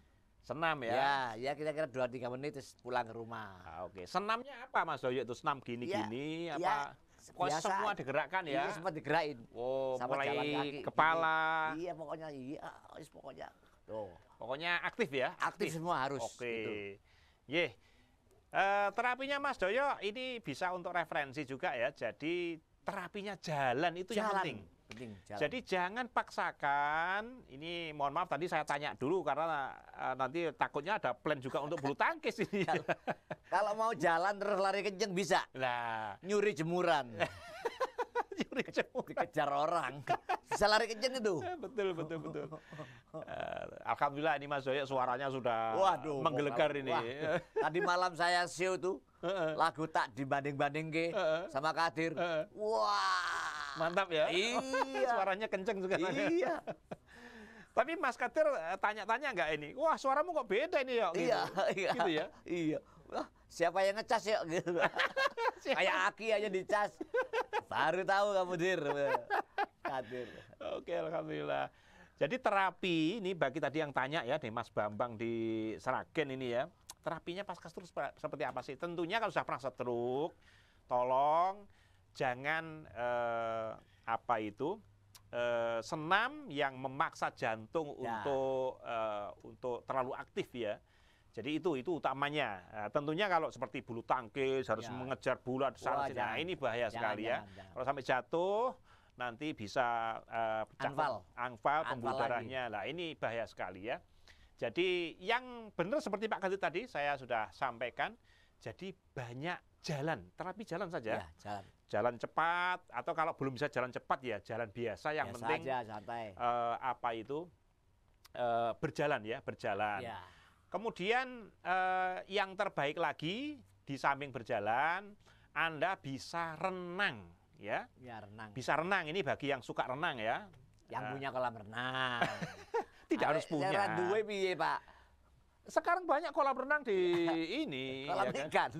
Senam ya. Ya kira-kira 2-3 menit terus pulang ke rumah. Oke. Senamnya apa Mas Doyok itu? Senam gini-gini Ya, apa? Kok biasa. semua digerakkan ya? Iya, sempat digerakin. Oh, Sama jalan mulai kaki, kepala. gini. Iya, pokoknya. Tuh, Pokoknya aktif ya? aktif semua harus. Oke. gitu. Ye. Terapinya Mas Doyok ini bisa untuk referensi juga ya. Jadi terapinya jalan itu yang Jalan. penting. Jalan. Jadi jangan paksakan. Ini mohon maaf tadi saya tanya dulu karena nanti takutnya ada plan juga untuk bulu tangkis ini. Kalau mau jalan terus lari kenceng bisa. Lah, Nyuri jemuran, nyuri jemur. dikejar orang. Bisa lari kenceng itu. Betul. Alhamdulillah ini Mas Doyok suaranya sudah Waduh, menggelegar vokal. ini. Wah, tadi malam saya show tuh lagu tak dibanding-banding ke sama Kadir. Wah, Mantap ya. Iya. Suaranya kenceng juga. Iya, Tapi Mas Kadir tanya-tanya nggak ini? Wah, suaramu kok beda ini ya? iya, iya. Gitu ya? Iya. Wah, siapa yang ngecas ya? Gitu. Kayak Aki aja dicas. Baru tahu kamu Dir. Kadir. Oke, alhamdulillah. Jadi terapi ini bagi tadi yang tanya ya, nih Mas Bambang di Sragen ini ya. Terapinya pasca stroke seperti apa sih? Tentunya kalau sudah pernah stroke, tolong jangan senam yang memaksa jantung Ya. untuk terlalu aktif ya. Jadi itu utamanya. Tentunya kalau seperti bulu tangkis harus Ya. mengejar bola sana Wah, sini. Nah, jangan. ini bahaya sekali ya. Jangan. Kalau sampai jatuh nanti bisa pecah Anfal pembuluh lagi. darahnya. Lah ini bahaya sekali ya. Jadi yang benar seperti Pak Kadir tadi saya sudah sampaikan. Jadi banyak jalan, terapi jalan saja. Ya, jalan. Jalan cepat atau kalau belum bisa jalan cepat ya jalan biasa yang Biasa penting aja, santai. berjalan ya, berjalan. Ya. Kemudian yang terbaik lagi di samping berjalan Anda bisa renang ya. Ya, renang. Bisa renang ini bagi yang suka renang ya. Yang punya kolam renang. Tidak harus punya. Yang duwe piye, Pak? Sekarang banyak kolam renang di ini Kolam ya kan? ikan.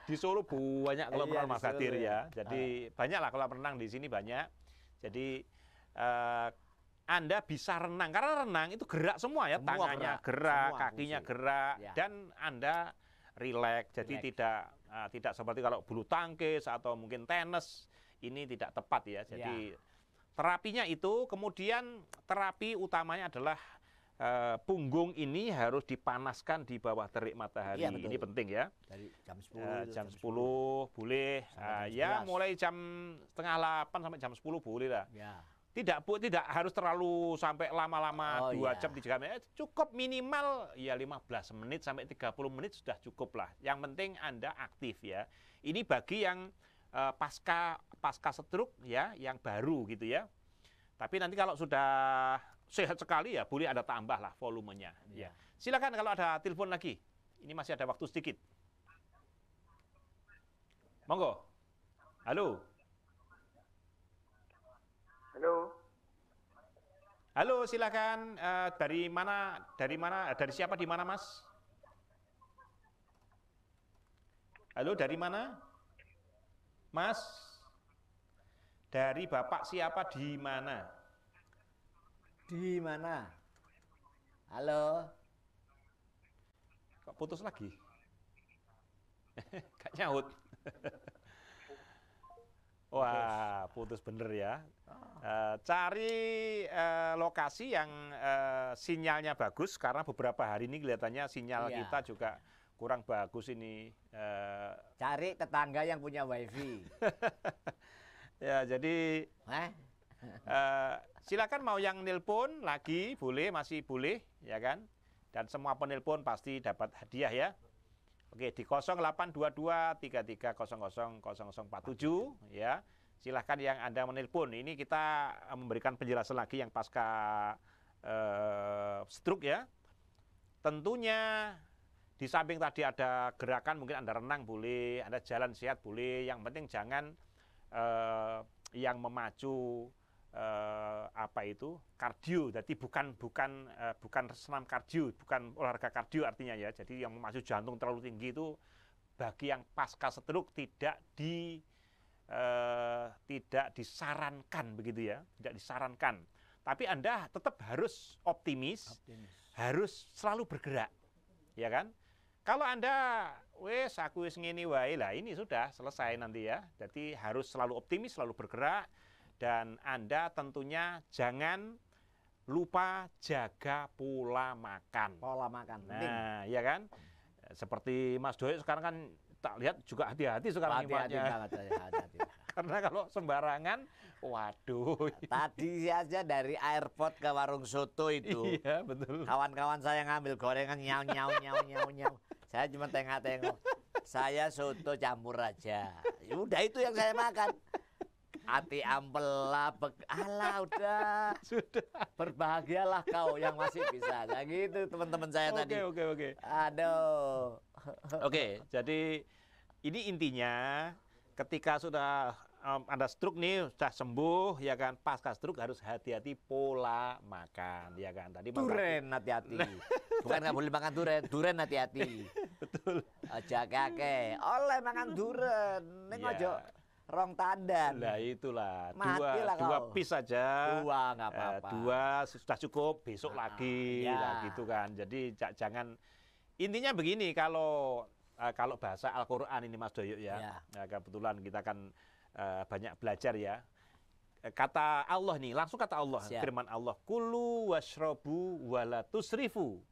Di Di Solo banyak kolam Iya, renang di Mas Kadir Solo ya. Jadi banyak lah kolam renang di sini banyak. Jadi Anda bisa renang karena renang itu gerak semua ya, Semua tangannya gerak, gerak, semua kakinya fungsi. gerak Ya. dan Anda rileks. Jadi Rileks. tidak seperti kalau bulu tangkis atau mungkin tenis ini tidak tepat ya. Jadi terapinya itu, kemudian terapi utamanya adalah punggung ini harus dipanaskan di bawah terik matahari. Iya, betul. Ini penting ya. Dari jam 10. Jam 10 boleh. Sampai jam Ya 11. mulai jam setengah 8 sampai jam 10 boleh lah. Ya. Tidak harus terlalu sampai lama-lama Oh, 2 iya. jam 3 jam. Cukup minimal ya 15 menit sampai 30 menit sudah cukup lah. Yang penting Anda aktif ya. Ini bagi yang pasca stroke ya, yang baru gitu ya. Tapi nanti kalau sudah sehat sekali ya boleh ada tambah lah volumenya. Ya. Silakan kalau ada telepon lagi. Ini masih ada waktu sedikit. Monggo. Halo. Halo, Halo, silakan. Dari mana? Dari siapa di mana, Mas? Halo, dari mana? Mas? Dari Bapak siapa di mana? Di mana? Halo. Kok putus lagi? Gak nyaut. Wah, putus bener ya. Cari lokasi yang sinyalnya bagus, karena beberapa hari ini kelihatannya sinyal Iya. kita juga kurang bagus ini. Cari tetangga yang punya wifi. Ya, jadi silakan mau yang nelpon lagi boleh, masih boleh, ya kan? Dan semua penelpon pasti dapat hadiah ya. Oke, di 0822 3300 0047 ya. Silahkan yang Anda menelpon. Ini kita memberikan penjelasan lagi yang pasca stroke ya. Tentunya di samping tadi ada gerakan, mungkin Anda renang boleh, Anda jalan sehat boleh. Yang penting jangan yang memacu kardio. Jadi bukan senam kardio, bukan olahraga kardio artinya ya. Jadi yang memacu jantung terlalu tinggi itu bagi yang pasca stroke tidak disarankan begitu ya, tidak disarankan. Tapi Anda tetap harus optimis. Harus selalu bergerak, ya kan? Kalau Anda aku wis ngene wae lah, ini sudah selesai nanti ya. Jadi harus selalu optimis, selalu bergerak. Dan Anda tentunya jangan lupa jaga pola makan. Pola makan penting. Nah, ya kan? Seperti Mas Doyok sekarang kan tak lihat juga hati-hati sekarang Hati-hati imannya. banget, hati-hati. Karena kalau sembarangan, waduh. Tadi aja dari airport ke warung soto itu. Iya, betul. Kawan-kawan saya ngambil gorengan nyau. Saya cuma tengok-tengok. Saya soto campur aja. Ya udah itu yang saya makan. Hati ampela, udah. Sudah. Berbahagialah kau yang masih bisa. Nah gitu teman-teman saya tadi. Oke. Aduh. Oke, jadi ini intinya ketika sudah Anda stroke nih, sudah sembuh, ya kan, pasca stroke harus hati-hati pola makan, ya kan. Tadi Mas Duren hati-hati. Bukan nggak boleh makan duren hati-hati. Betul. Aja kakek, oleh makan duren. Ning Ya. ojo rong tandan. Nah itulah, Matilah dua kau. piece saja. Dua nggak apa-apa. Dua sudah cukup, besok lagi, ya. nah, gitu kan. Jadi jangan, intinya begini, kalau bahasa Al-Quran ini Mas Doyok ya, Ya. nah, kebetulan kita kan banyak belajar ya. Kata Allah nih, langsung kata Allah, Siap. firman Allah, kulu washrobu wala tusrifu,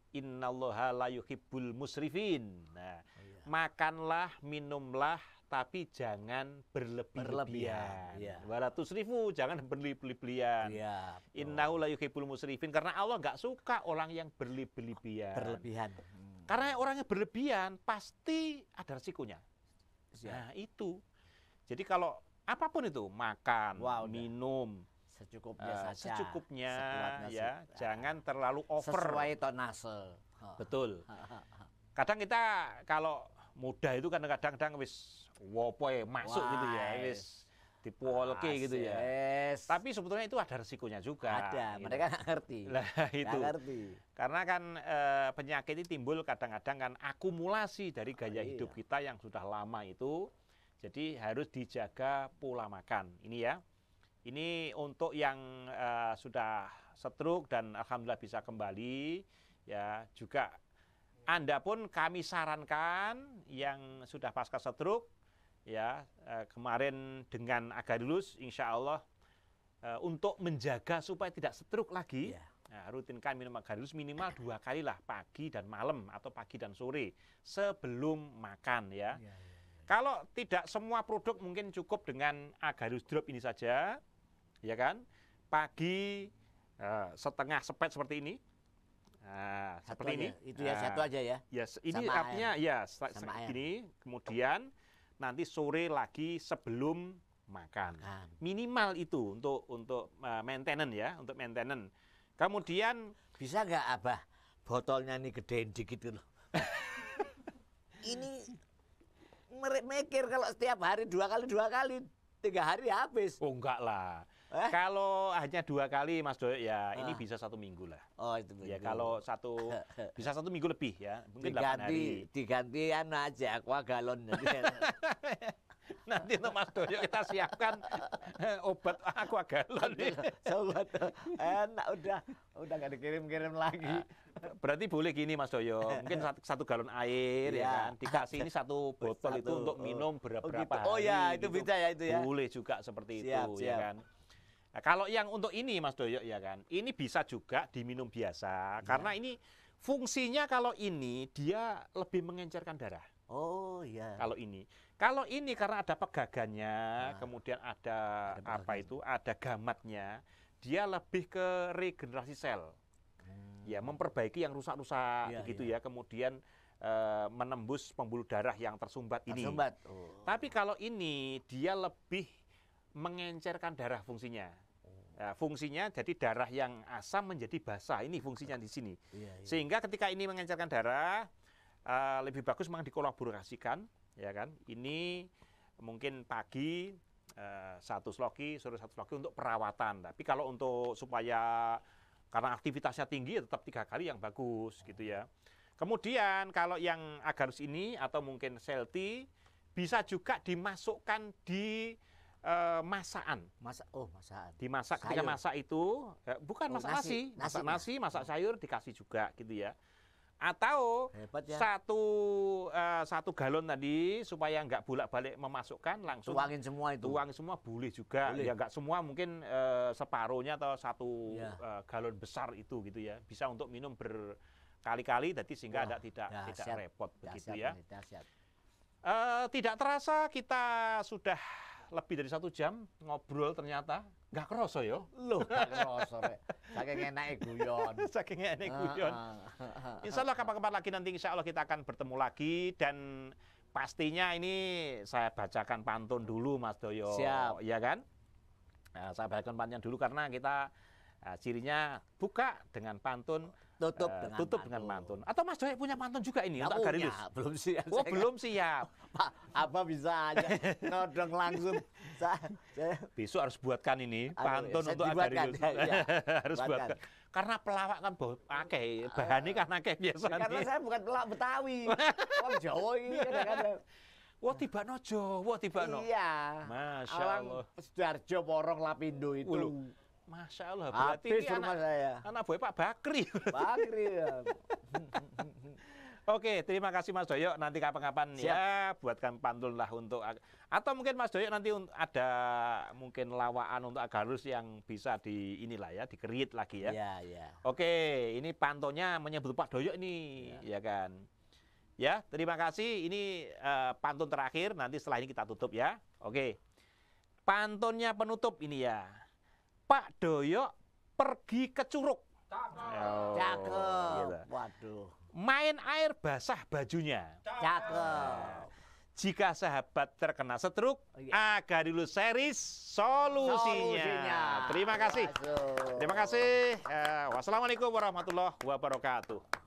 innallaha la yuhibbul musrifin. Nah, makanlah, minumlah, tapi jangan berlebih-lebihan. Iya. Wala tusrifu, jangan berlebih-lebihan. Iya. Innahu la yuhibbul musrifin, karena Allah nggak suka orang yang berlebihan. Berlebihan. Karena orang yang berlebihan pasti ada resikonya. Siap. Nah, itu. Jadi kalau apapun itu, makan, Wah, udah. minum, Secukupnya saja. secukupnya Sekuatnya ya, sih. jangan terlalu over. Sesuai tonase. Betul. Kadang kita kalau muda itu kadang-kadang wis wopo masuk gitu ya, Wah, wis dipuolke gitu ya. Yes. Tapi sebetulnya itu ada resikonya juga. Ada, gitu. mereka nggak ngerti. Lah itu. Nggak ngerti. Karena kan penyakit ini timbul kadang-kadang kan akumulasi dari gaya iya. hidup kita yang sudah lama itu. Jadi harus dijaga pola makan. Ini ya. Ini untuk yang sudah stroke dan alhamdulillah bisa kembali ya, juga Anda pun kami sarankan yang sudah pasca stroke ya, kemarin dengan Agarulus insya Allah untuk menjaga supaya tidak stroke lagi. Iya. Nah, rutinkan minum Agarulus minimal 2 kali lah, pagi dan malam atau pagi dan sore sebelum makan ya. Iya. Kalau tidak semua produk mungkin cukup dengan Agarulus Drop ini saja, ya kan? Pagi setengah sepet seperti ini. Nah, Satu seperti aja. ini. Itu ya satu aja ya. Ya, ini Sama artinya ya Sama air. gini. Kemudian nanti sore lagi sebelum makan. Makan. Minimal itu untuk maintenance ya, untuk maintenance. Kemudian Bisa nggak Abah botolnya ini gedein dikit loh. Ini mikir kalau setiap hari 2 kali 3 hari habis. oh enggak lah. Kalau hanya 2 kali Mas Doyo ya ini bisa 1 minggu lah. Oh itu Ya begitu. kalau bisa 1 minggu lebih ya, mungkin 8 hari. diganti aja aqua galon. Nanti untuk Mas Doyo kita siapkan obat aqua galon. Sobat enak udah nggak dikirim-kirim lagi. Berarti boleh gini Mas Doyo, mungkin 1 galon air ya Iya. kan, dikasih ini 1 botol itu Satu. untuk minum berapa gitu. hari. Oh ya itu gitu. bisa ya itu ya. Boleh juga seperti Siap, itu ya siap. kan. Nah, kalau yang untuk ini Mas Doyo ya kan, ini bisa juga diminum biasa karena ini fungsinya kalau ini dia lebih mengencerkan darah. Oh iya. Kalau ini karena ada pegagannya, Nah. kemudian ada apa pegagan. itu, ada gamatnya, dia lebih ke regenerasi sel. Ya, memperbaiki yang rusak-rusak Iya, begitu ya. Kemudian menembus pembuluh darah yang tersumbat ini. Tersumbat. Oh. Tapi kalau ini dia lebih mengencerkan darah fungsinya. Nah, fungsinya jadi darah yang asam menjadi basah. Ini fungsinya di sini. Iya, iya. Sehingga ketika ini mengencerkan darah, lebih bagus memang dikolaborasikan, ya kan? Ini mungkin pagi 1 sloki, sore 1 sloki untuk perawatan. Tapi kalau untuk supaya karena aktivitasnya tinggi, ya tetap 3 kali yang bagus, gitu ya. Kemudian kalau yang Agarus ini atau mungkin Selti bisa juga dimasukkan di masakan. Masakan. Dimasak ketika Sayur. masak itu bukan Oh, masak nasi. nasi, masak Nasinya. nasi, masak sayur dikasih juga gitu ya. Atau Hebat ya. satu galon tadi supaya nggak bolak-balik memasukkan langsung Tuangin semua itu. tuang semua boleh juga. Boleh. Ya nggak semua mungkin separuhnya atau 1 Ya. galon besar itu gitu ya. Bisa untuk minum berkali-kali jadi sehingga Wah, ada tidak dahsyat. repot begitu Dahsyat ya. ini, dahsyat. Tidak terasa kita sudah lebih dari 1 jam ngobrol ternyata. Nggak kerasa ya. Loh, gak kerasa rek. Saking enake guyon. Saking enak guyon. Insya Allah kapan-kapan lagi nanti insya Allah kita akan bertemu lagi dan pastinya ini saya bacakan pantun dulu Mas Doyo. Siap. Iya kan? Nah, saya bacakan pantun dulu karena kita cirinya buka dengan pantun, Tutup dengan pantun. Atau Mas Doyo punya pantun juga ini Nggak untuk punya, Agarulus? belum siap. Oh belum siap. Pak, apa bisa aja nodong langsung. Saya Besok harus buatkan ini Aduh, pantun saya untuk dibuatkan, Agarulus. ya, ya. Harus Buatkan. buatkan. Karena pelawak kan akeh, bahannya kan akeh biasanya. karena saya bukan pelak Betawi. Orang Jawa ini kadang-kadang. Wah tiba no Jawa, tiba no. Iya. Masya Orang Allah. Sidoarjo Porong Lapindo itu. Ulu. Masya Allah, berarti Habis ini rumah saya. anak buah Pak Bakri. Bakri. Ya. Oke, terima kasih Mas Doyo. Nanti kapan-kapan Siap. ya buatkan pantun lah untuk atau mungkin Mas Doyo nanti ada mungkin lawaan untuk Agarulus yang bisa di inilah ya, dikerit lagi ya. Iya, iya. Oke, ini pantunnya menyebut Pak Doyo nih, ya kan. Ya, terima kasih. Ini pantun terakhir. Nanti setelah ini kita tutup ya. Oke. Pantunnya penutup ini ya. Pak Doyo pergi ke Curug. Oh, Cakep. gitu. Waduh. Main air basah bajunya. Cakep. Jika sahabat terkena stroke, Oh, iya. Agarulus series solusinya. Terima kasih. Masuk. Terima kasih. Wassalamualaikum warahmatullahi wabarakatuh.